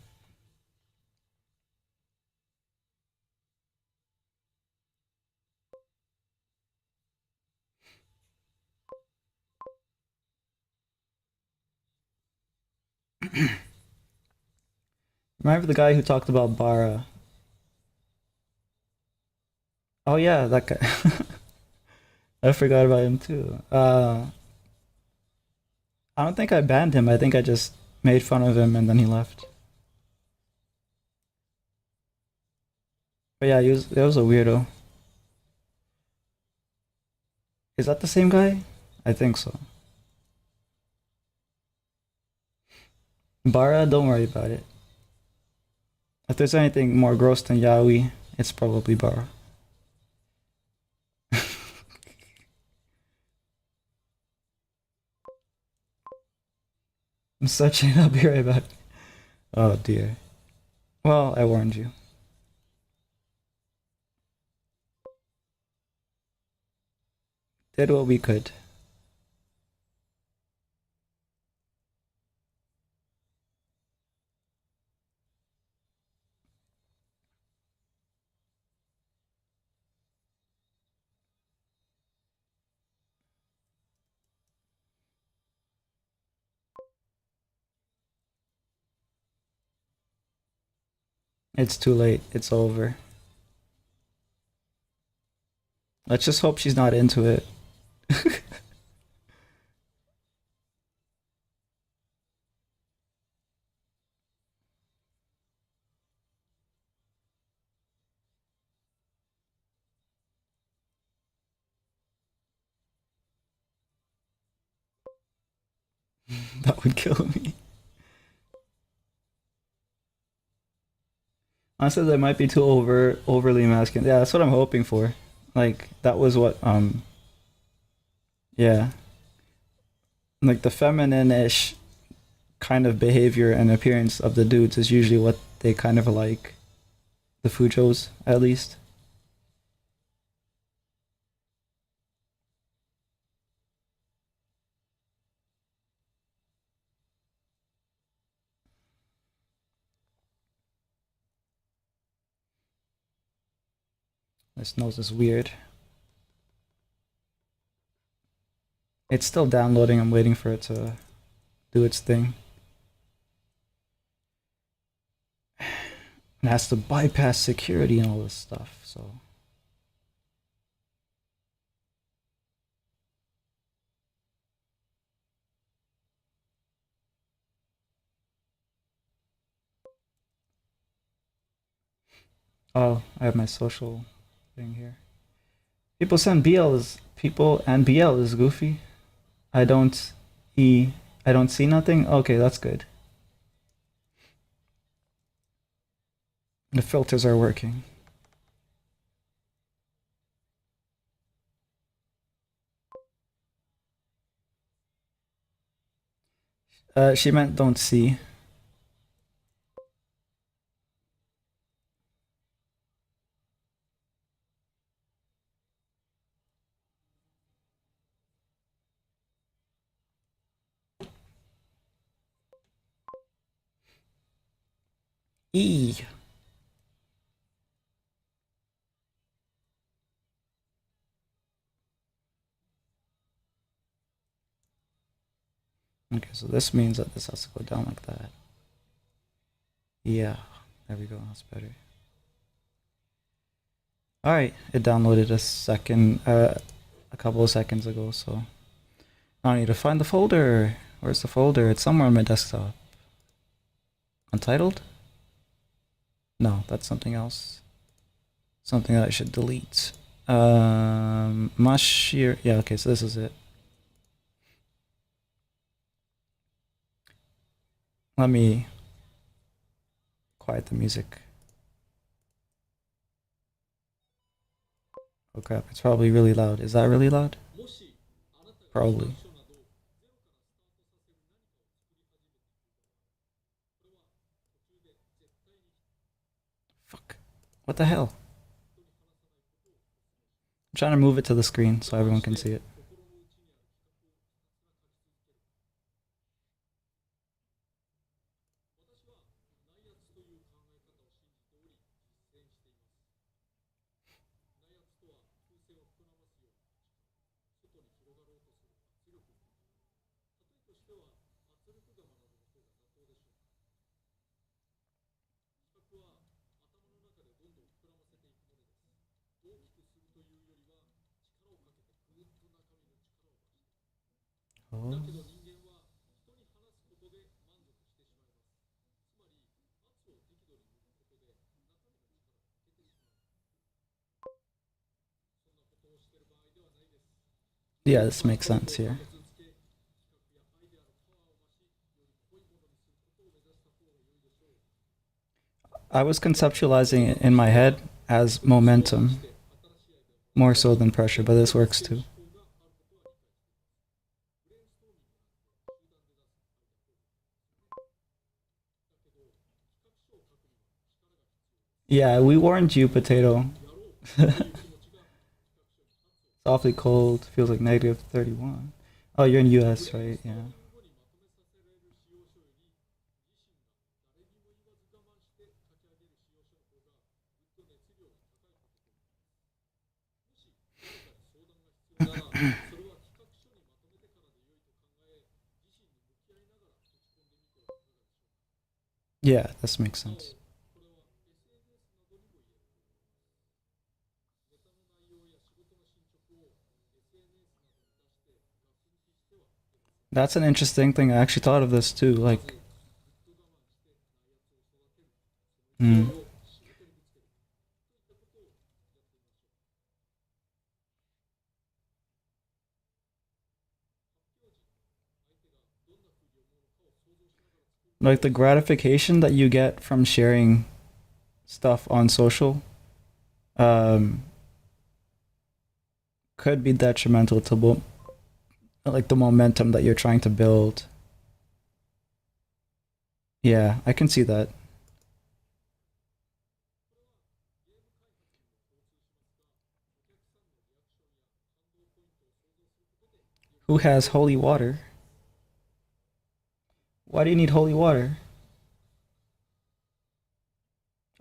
Remember the guy who talked about Bara? Oh yeah, that guy. I forgot about him too. I don't think I banned him. I think I just made fun of him and then he left. But yeah, he was a weirdo. Is that the same guy? I think so. Bara, don't worry about it. If there's anything more gross than Yaoi, it's probably Bara. I'm searching. I'll be right back. Oh dear. Well, I warned you. Did what we could. It's too late. It's over. Let's just hope she's not into it. That would kill me. Honestly, that might be too overly masculine. Yeah, that's what I'm hoping for. Like that was what yeah, like the feminine-ish kind of behavior and appearance of the dudes is usually what they kind of like. The Fujos, at least. This nose is weird. It's still downloading. I'm waiting for it to do its thing. It has to bypass security and all this stuff. So, oh, I have my social thing here. People and BL is goofy. I don't e I don't see nothing. Okay, that's good. The filters are working. She meant don't see. E. Okay, so this means that this has to go down like that. Yeah, there we go. That's better. All right, it downloaded a couple of seconds ago. So I need to find the folder. Where's the folder? It's somewhere on my desktop. Untitled? No, that's something else. Something that I should delete. Mashir. Yeah, okay, so this is it. Let me quiet the music. Oh crap, it's probably really loud. Is that really loud? Probably. Fuck. What the hell? I'm trying to move it to the screen so everyone can see it. Oh. Yeah, this makes sense here. I was conceptualizing it in my head as momentum more so than pressure, but this works too. Yeah, we warned you, potato. Awfully cold. Feels like negative 31. Oh, you're in US, right? Yeah. Yeah, this makes sense. That's an interesting thing. I actually thought of this too. Mm, like the gratification that you get from sharing stuff on social um, could be detrimental to like the momentum that you're trying to build. Yeah, I can see that. Who has holy water? Why do you need holy water?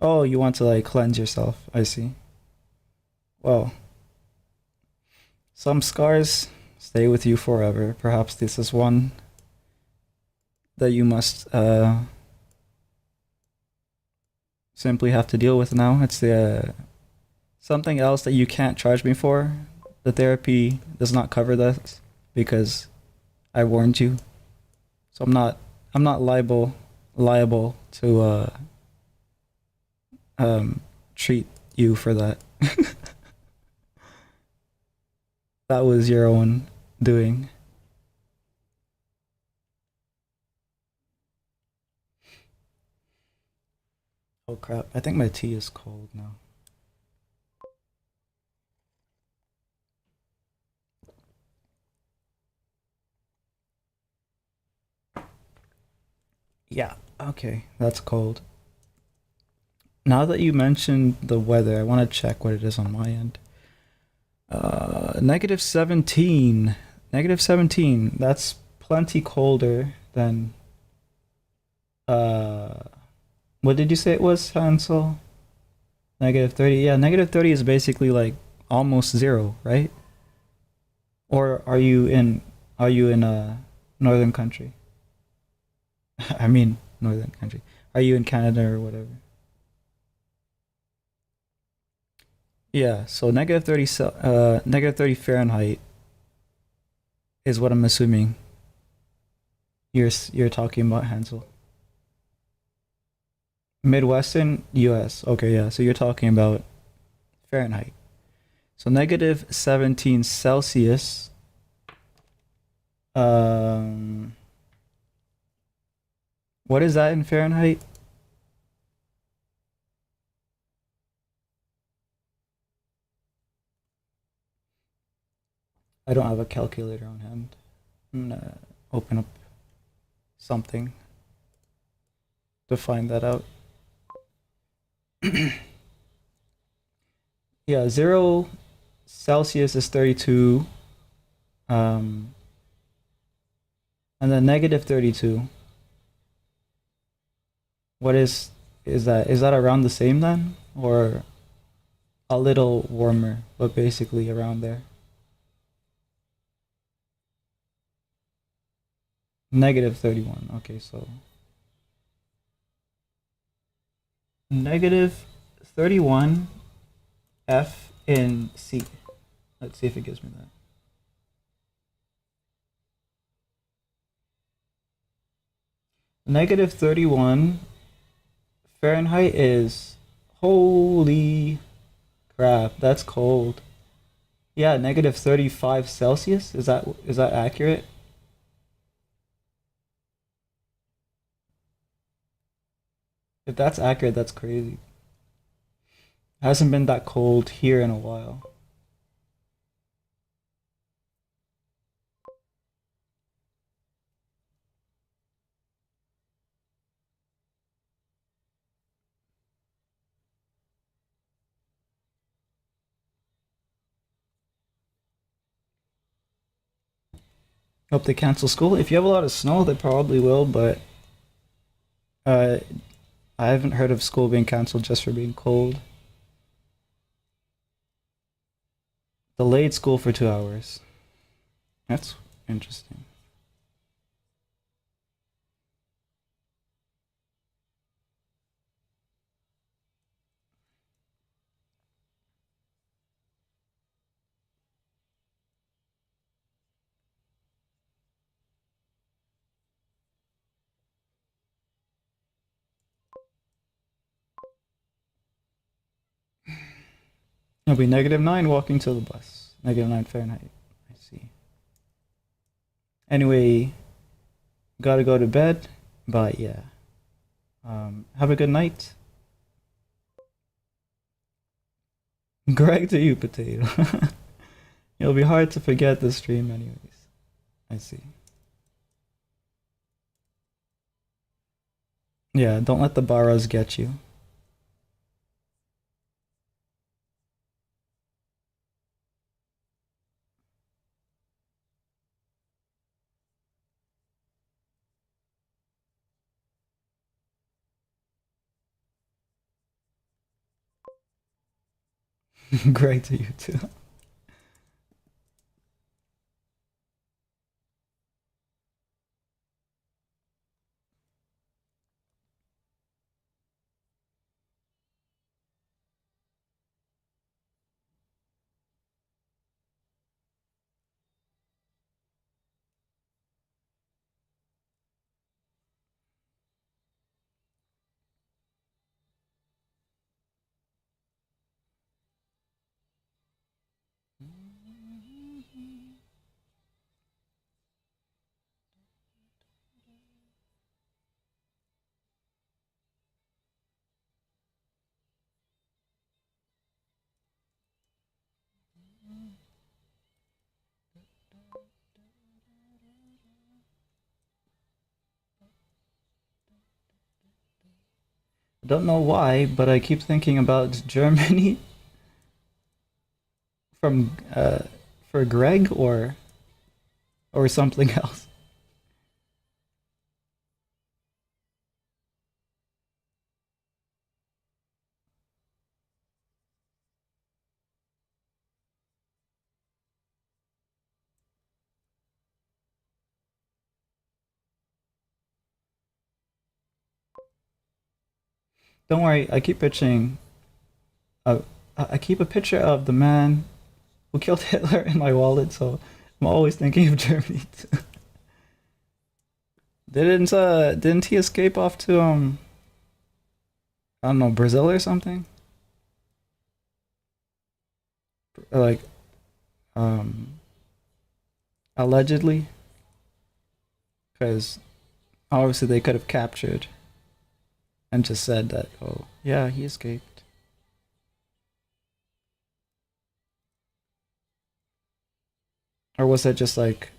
Oh, you want to like cleanse yourself. I see. Well, some scars stay with you forever. Perhaps this is one that you must simply have to deal with now. It's something else that you can't charge me for. The therapy does not cover that because I warned you. So I'm not liable to treat you for that. That was your own doing. Oh crap! I think my tea is cold now. Yeah. Okay, that's cold. Now that you mentioned the weather, I want to check what it is on my end. Negative 17. Negative 17. That's plenty colder than. Uh, what did you say it was, Hansel? Negative 30. Yeah, negative 30 is basically like almost zero, right? Or are you in a northern country? I mean, northern country. Are you in Canada or whatever? Yeah, so negative 30 Fahrenheit is what I'm assuming you're talking about, Hansel. Midwestern US. Okay, yeah. So you're talking about Fahrenheit. So negative 17 Celsius. Um, what is that in Fahrenheit? I don't have a calculator on hand. I'm gonna open up something to find that out. Yeah, 0 Celsius is 32. Um, and then negative 32. What is that? Is that around the same then? Or a little warmer, but basically around there? Negative 31. Okay, so negative 31 F in C. Let's see if it gives me that. Negative 31 Fahrenheit is, holy crap, that's cold. Yeah, negative 35 Celsius. Is that accurate? If that's accurate, that's crazy. Hasn't been that cold here in a while. Hope they cancel school. If you have a lot of snow, they probably will, but uh, I haven't heard of school being canceled just for being cold. Delayed school for 2 hours. That's interesting. It'll be -9 walking to the bus. -9 Fahrenheit. I see. Anyway, gotta go to bed. But yeah. Have a good night. Greg to you, potato. It'll be hard to forget the stream anyways. I see. Yeah, don't let the Barras get you. Greg to you too. I don't know why, but I keep thinking about Germany from for Greg or something else. Don't worry, I keep pitching. Uh, I keep a picture of the man who killed Hitler in my wallet, so I'm always thinking of Germany too. Didn't he escape off to I don't know, Brazil or something? Like um allegedly, because obviously they could have captured and just said that, oh yeah, he escaped. Or was that just like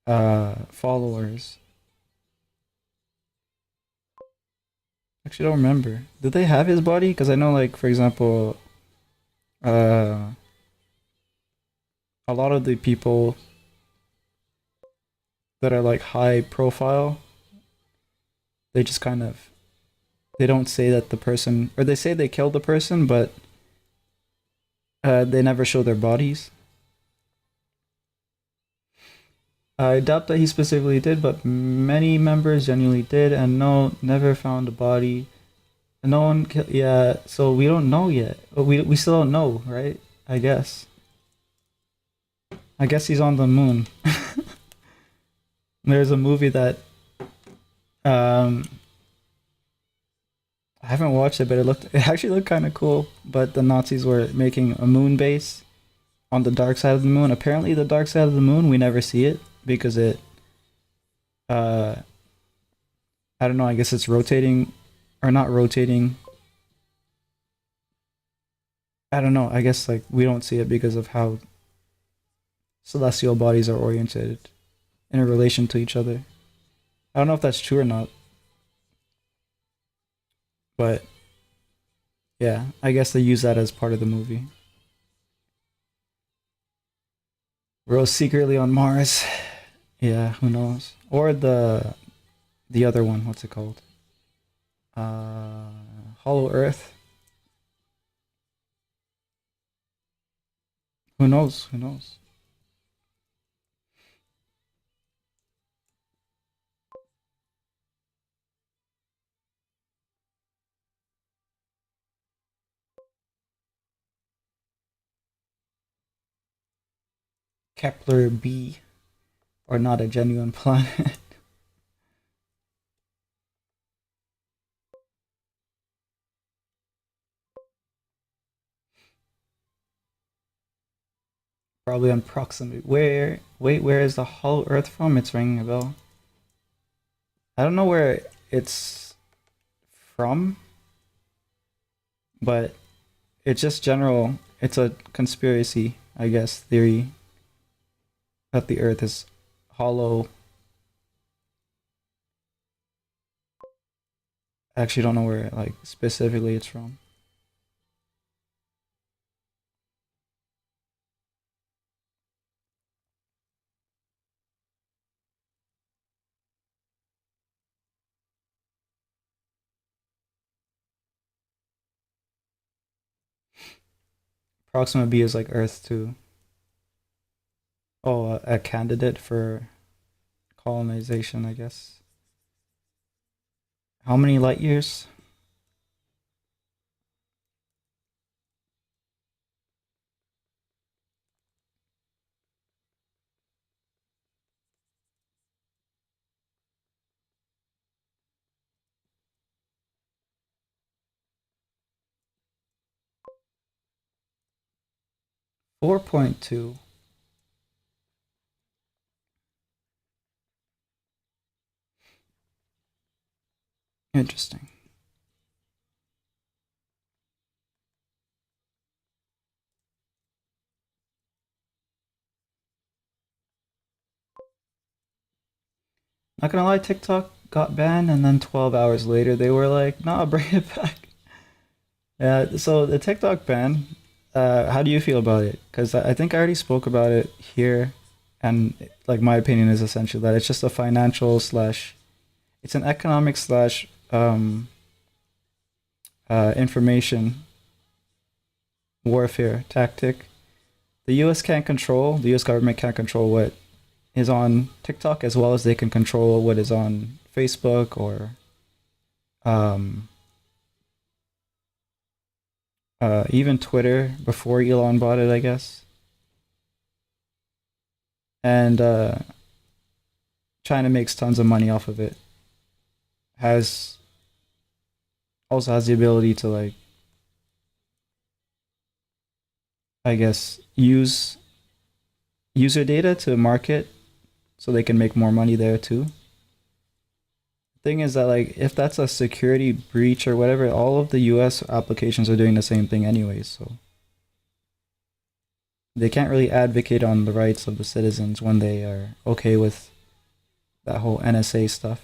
followers? Actually, I don't remember. Did they have his body? Because I know, like, for example, uh, a lot of the people that are like high profile, they just kind of they don't say that the person, or they say they killed the person, but they never show their bodies. I doubt that he specifically did, but many members genuinely did, and no, never found a body. No one, yeah. So we don't know yet. We still don't know, right? I guess. I guess he's on the moon. There's a movie that Um, I haven't watched it, but it actually looked kind of cool. But the Nazis were making a moon base on the dark side of the moon. Apparently, the dark side of the moon we never see it because it uh I don't know. I guess it's rotating or not rotating. I don't know. I guess like we don't see it because of how celestial bodies are oriented in a relation to each other. I don't know if that's true or not, but yeah, I guess they use that as part of the movie. Rose secretly on Mars. Yeah, who knows? Or the other one, what's it called? Uh, Hollow Earth. Who knows? Who knows? Kepler B, or not a genuine planet. Probably on proximity. Where? Wait, where is the Hollow Earth from? It's ringing a bell. I don't know where it's from, but it's just general. It's a conspiracy, I guess, theory that the Earth is hollow. I actually don't know where like specifically it's from. Proxima B is like Earth too. Oh, a candidate for colonization, I guess. How many light years? 4.2. Interesting. Not gonna lie, TikTok got banned, and then 12 hours later they were like, "Nah, bring it back." Yeah. So the TikTok ban. How do you feel about it? Because I think I already spoke about it here, and like my opinion is essentially that it's just a financial slash, it's an economic slash information warfare tactic. The U.S. government can't control what is on TikTok as well as they can control what is on Facebook or um, even Twitter before Elon bought it, I guess. And China makes tons of money off of it. Has also has the ability to like, I guess, use user data to market so they can make more money there too. Thing is that like if that's a security breach or whatever, all of the US applications are doing the same thing anyways, so they can't really advocate on the rights of the citizens when they are okay with that whole NSA stuff.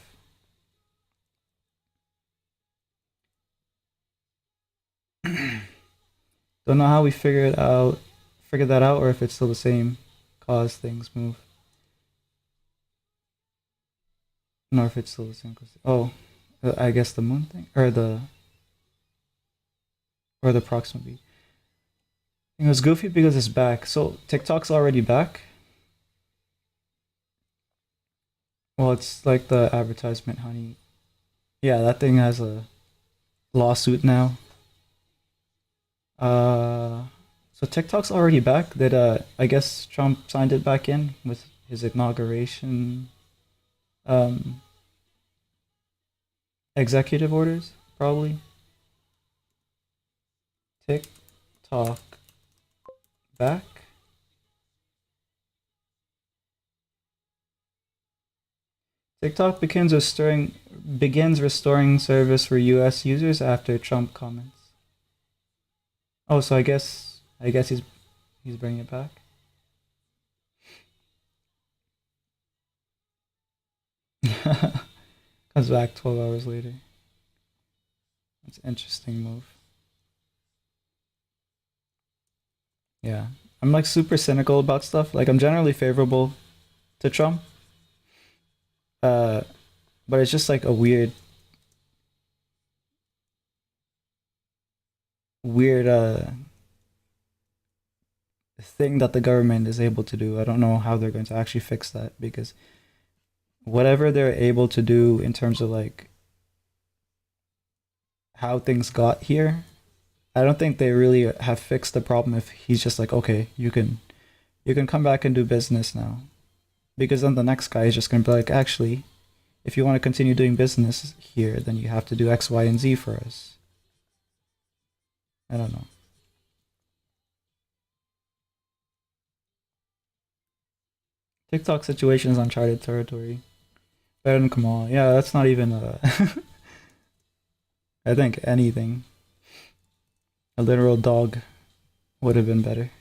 Don't know how we figured that out, or if it's still the same cause things move. No, if it's still the same cause. Oh, I guess the moon thing or the proximity. It was goofy because it's back. So TikTok's already back. Well, it's like the advertisement, honey. Yeah, that thing has a lawsuit now. Uh, so TikTok's already back. That I guess Trump signed it back in with his inauguration. Um, Executive orders, probably. Tick tock back. TikTok begins restoring service for U.S. users after Trump comments. Oh, so I guess he's bringing it back. Comes back 12 hours later. It's an interesting move. Yeah, I'm like super cynical about stuff. Like I'm generally favorable to Trump, uh, but it's just like a weird thing that the government is able to do. I don't know how they're going to actually fix that because whatever they're able to do in terms of like how things got here, I don't think they really have fixed the problem if he's just like, okay, you can come back and do business now. Because then the next guy is just gonna be like, actually, if you want to continue doing business here, then you have to do X, Y, and Z for us. I don't know. TikTok situation is uncharted territory. Better than Kamal. Yeah, that's not even I think anything. A literal dog would have been better.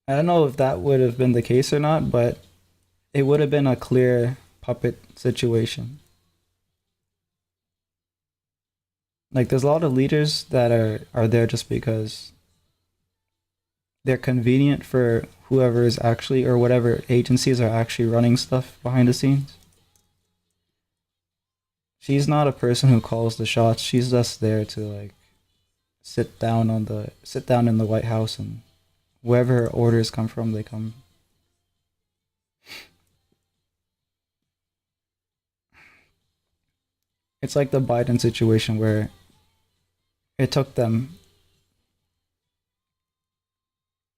I don't know if that would have been the case or not, but it would have been a clear puppet situation. Like there's a lot of leaders that are there just because they're convenient for whoever is actually or whatever agencies are actually running stuff behind the scenes. She's not a person who calls the shots. She's just there to like sit down in the White House and wherever her orders come from, they come. It's like the Biden situation where it took them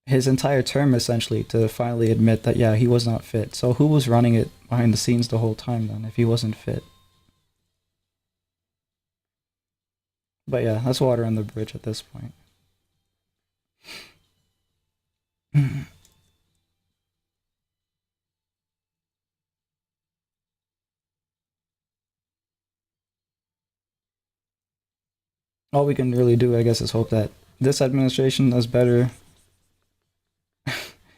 his entire term essentially to finally admit that yeah, he was not fit. So who was running it behind the scenes the whole time then if he wasn't fit? But yeah, that's water on the bridge at this point. All we can really do, I guess, is hope that this administration does better,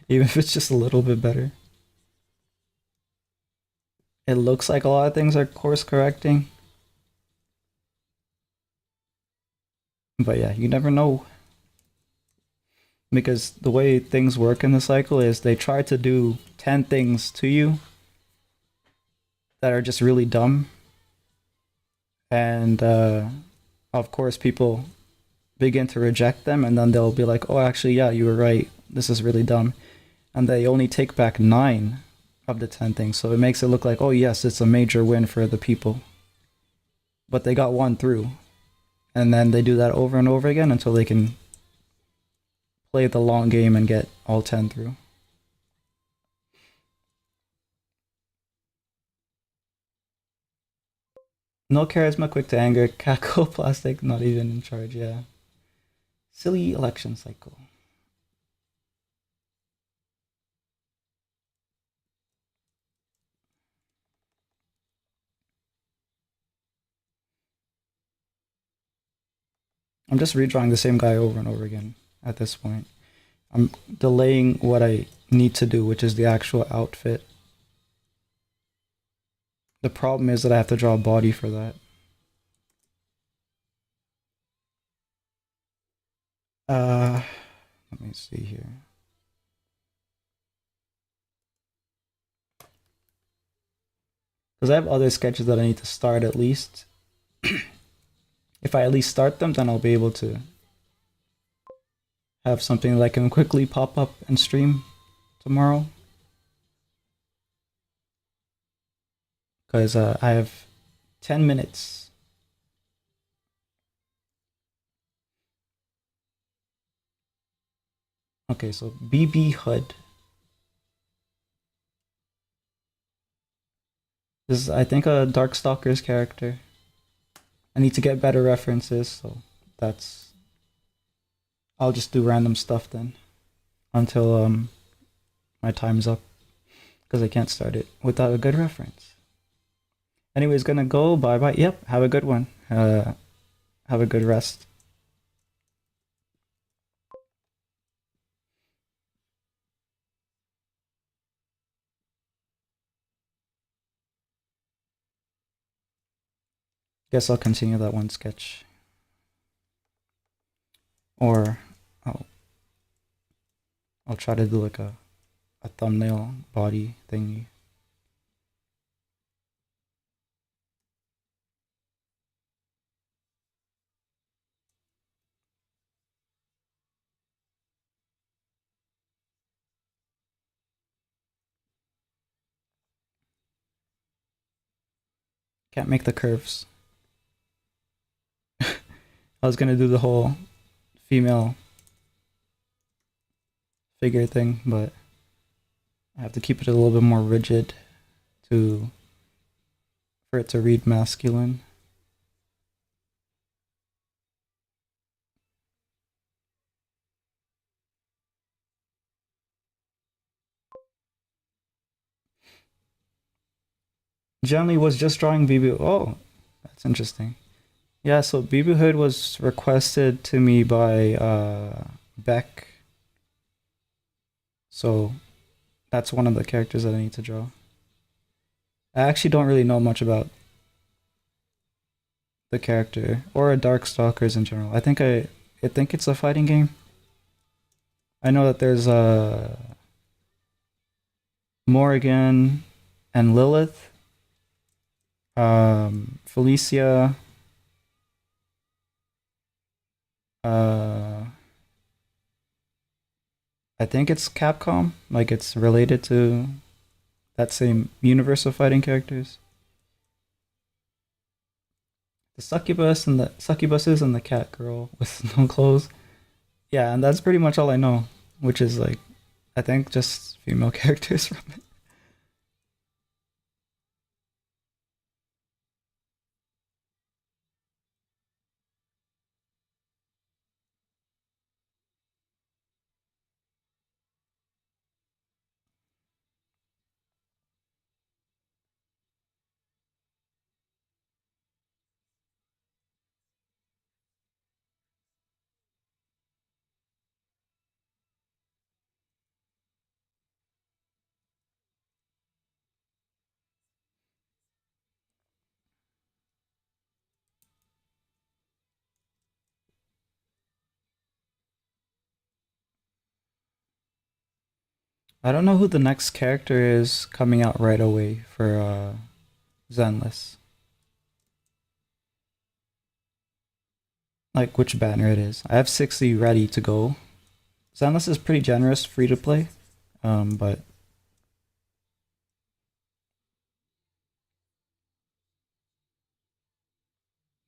even if it's just a little bit better. It looks like a lot of things are course correcting, but yeah, you never know because the way things work in the cycle is they try to do 10 things to you that are just really dumb, and of course, people begin to reject them, and then they'll be like, oh, actually, yeah, you were right. This is really dumb. And they only take back 9 of the 10 things. So it makes it look like, oh, yes, it's a major win for the people. But they got one through. And then they do that over and over again until they can play the long game and get all 10 through. No charisma, quick to anger, cackle, plastic, not even in charge, yeah. Silly election cycle. I'm just redrawing the same guy over and over again at this point. I'm delaying what I need to do, which is the actual outfit. The problem is that I have to draw a body for that. Uh, Let me see here. Because I have other sketches that I need to start at least. If I at least start them, then I'll be able to have something that I can quickly pop up and stream tomorrow. Because I have 10 minutes. Okay, so BB Hood. This is, I think, a Darkstalker's character. I need to get better references, so that's. I'll just do random stuff then until my time's up because I can't start it without a good reference. Anyways, gonna go. Bye bye. Yep. Have a good one. Have a good rest. Guess I'll continue that one sketch, or I'll I'll try to do like a thumbnail body thingy. Can't make the curves. I was gonna do the whole female figure thing, but I have to keep it a little bit more rigid to for it to read masculine. Generally was just drawing BB. Oh, that's interesting. Yeah, so BB Hood was requested to me by Beck. So that's one of the characters that I need to draw. I actually don't really know much about the character or Darkstalkers in general. I think it's a fighting game. I know that there's Morrigan and Lilith, Felicia, uh, I think it's Capcom. Like it's related to that same universe of fighting characters. The succubuses and the cat girl with no clothes. Yeah, and that's pretty much all I know, which is like I think just female characters from it. I don't know who the next character is coming out right away for Zenless. Like which banner it is. I have 60 ready to go. Zenless is pretty generous, free to play. But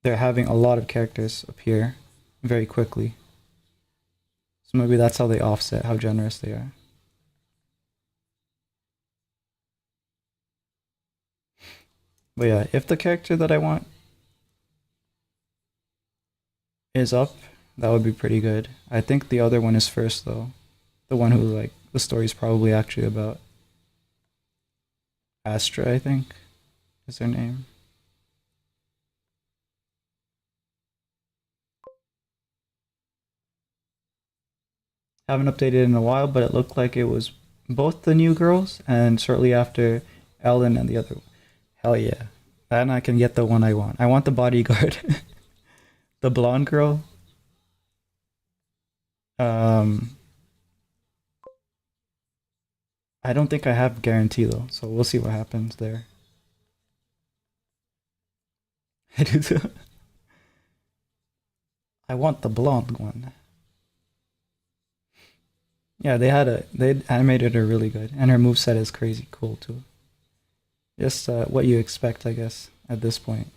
they're having a lot of characters appear very quickly. So maybe that's how they offset how generous they are. But yeah, if the character that I want is up, that would be pretty good. I think the other one is first though. The one who like the story's probably actually about. Astra, I think, is her name. Haven't updated in a while, but it looked like it was both the new girls and shortly after Ellen and the other. Hell yeah. And I can get the one I want. I want the bodyguard. The blonde girl. Um I don't think I have guarantee though, so we'll see what happens there. I do too. I want the blonde one. Yeah, they animated her really good, and her moveset is crazy cool too. Just what you expect, I guess, at this point.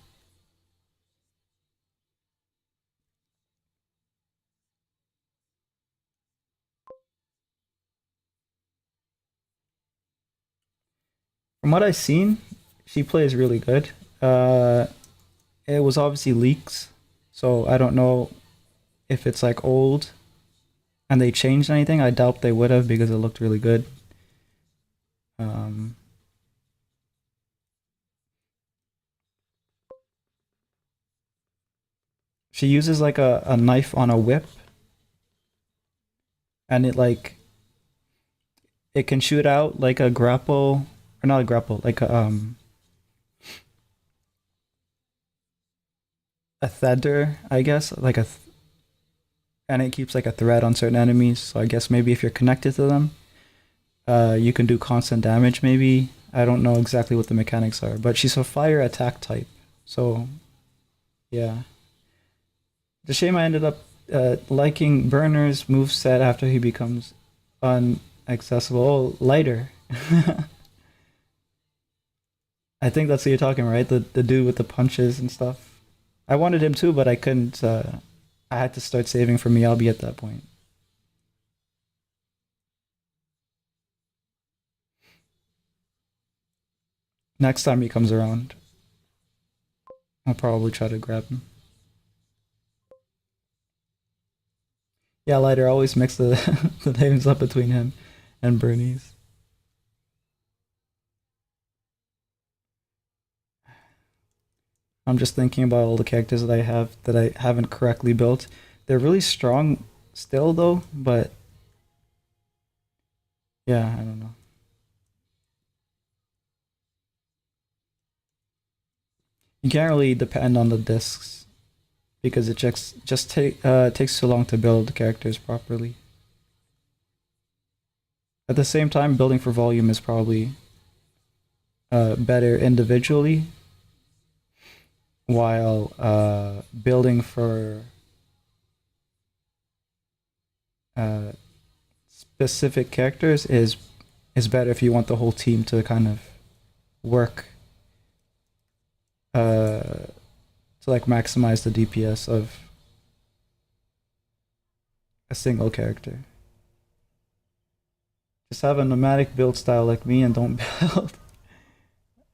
From what I've seen, she plays really good. Uh, it was obviously leaks, so I don't know if it's like old and they changed anything. I doubt they would have because it looked really good. Um, she uses like a knife on a whip, and it can shoot out like a grapple, or not a grapple, like a tether, I guess, and it keeps like a thread on certain enemies. So I guess maybe if you're connected to them, you can do constant damage. Maybe I don't know exactly what the mechanics are, but she's a fire attack type. So yeah, the shame I ended up liking Burner's moveset after he becomes unaccessible. Oh, lighter. I think that's what you're talking, right? The dude with the punches and stuff. I wanted him too, but I couldn't. I had to start saving for Miyabi at that point. Next time he comes around, I'll probably try to grab him. Yeah, Lighter always mix the the names up between him and Bernice. I'm just thinking about all the characters that I have that I haven't correctly built. They're really strong still though, but yeah, I don't know. You can't really depend on the discs because it just takes too long to build characters properly. At the same time, building for volume is probably better individually, while building for uh, specific characters is better if you want the whole team to kind of work to like maximize the DPS of a single character. Just have a nomadic build style like me and don't build.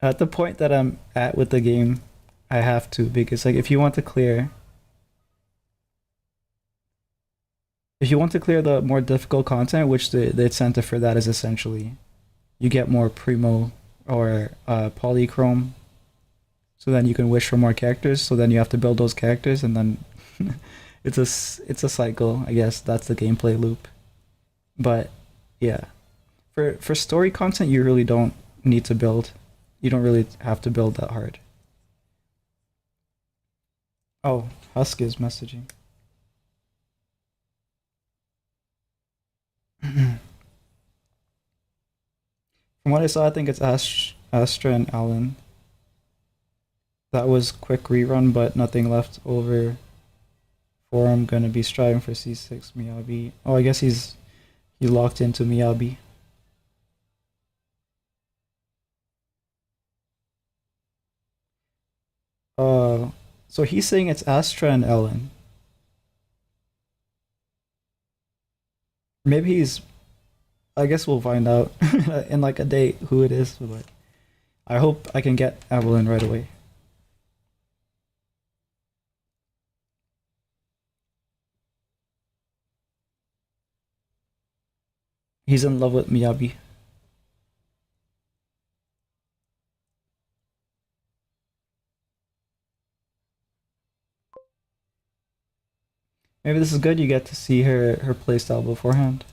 At the point that I'm at with the game, I have to because like if you want to clear the more difficult content, which the incentive for that is essentially you get more primo or polychrome, so then you can wish for more characters. So then you have to build those characters, and then it's a cycle. I guess that's the gameplay loop. But yeah, for story content, you really don't need to build. You don't really have to build that hard. Oh, Husk is messaging. From what I saw, I think it's Astra and Alan. That was quick rerun, but nothing left over for him. Gonna be striving for C6 Miyabi. Oh, I guess he locked into Miyabi. Uh, so he's saying it's Astra and Ellen. Maybe he's. I guess we'll find out in like a day who it is. But I hope I can get Evelyn right away. He's in love with Miyabi. Maybe this is good. You get to see her playstyle beforehand.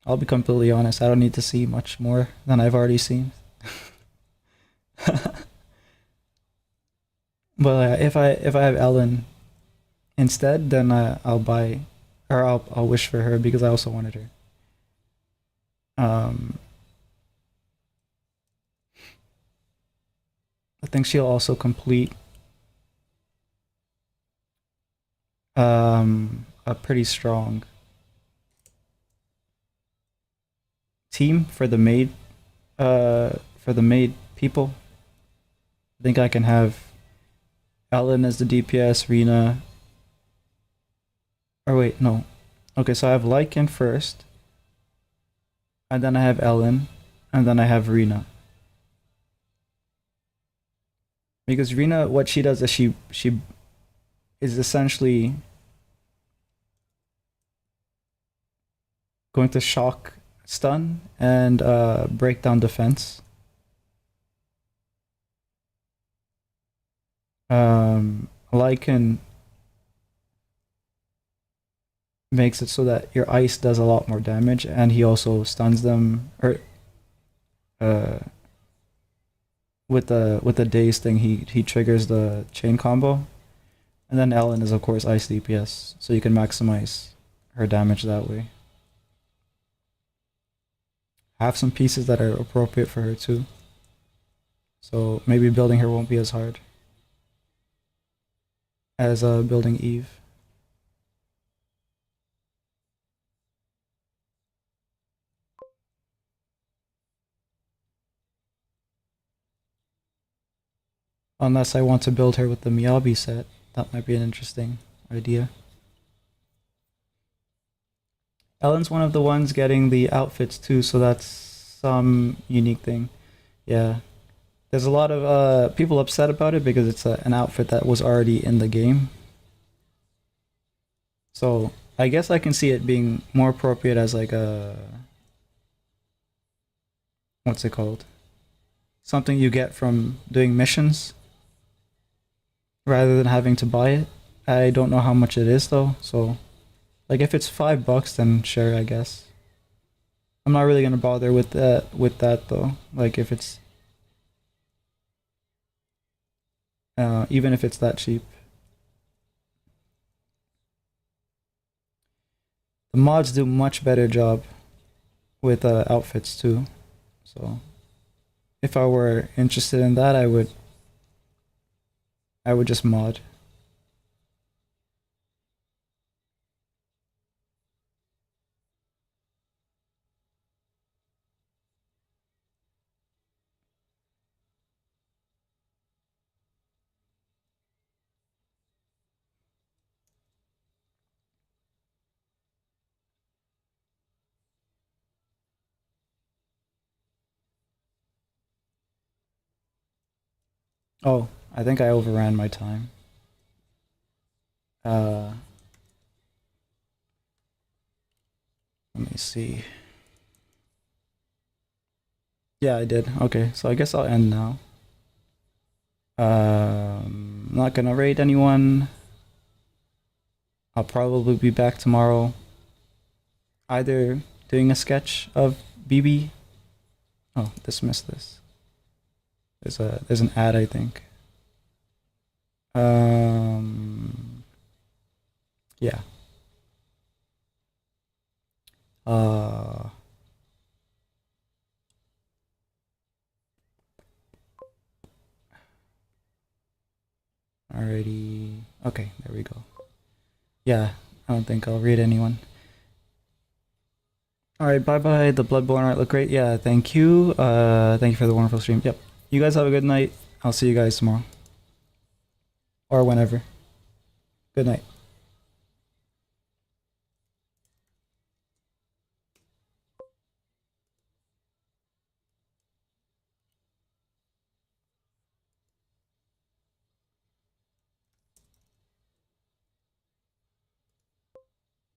I'll be completely honest. I don't need to see much more than I've already seen. But if I have Ellen instead, then I'll buy or I'll wish for her because I also wanted her. Um, I think she'll also complete a pretty strong team for the maid people. I think I can have Ellen as the DPS, Rena. Or wait, no. Okay, so I have Lycan first. and then I have Ellen, and then I have Rena. Because Rena, what she does is she is essentially going to shock, stun, and break down defense. Lycan makes it so that your ice does a lot more damage, and he also stuns them. Or uh, with the daze thing, he triggers the chain combo, and then Ellen is of course ice DPS, so you can maximize her damage that way. Have some pieces that are appropriate for her too, so maybe building her won't be as hard as building Eve. Unless I want to build her with the Miyabi set, that might be an interesting idea. Ellen's one of the ones getting the outfits too, so that's some unique thing. Yeah. There's a lot of people upset about it because it's an outfit that was already in the game. So I guess I can see it being more appropriate as like a, what's it called? Something you get from doing missions rather than having to buy it. I don't know how much it is though, so like if it's $5, then sure, I guess. I'm not really gonna bother with that though. Like if it's even if it's that cheap. The mods do much better job with outfits too. So if I were interested in that, I would just mod. Oh, I think I overran my time. Uh, Let me see. Yeah, I did. Okay, so I guess I'll end now. Not gonna raid anyone. I'll probably be back tomorrow. Either doing a sketch of BB. Oh, dismiss this. There's an ad, I think. Yeah. Uh Alrighty. Okay, there we go. Yeah, I don't think I'll read anyone. Alright, bye bye. The Bloodborne art look great. Yeah, thank you. Thank you for the wonderful stream. Yep. You guys have a good night. I'll see you guys tomorrow. Or whenever. Good night.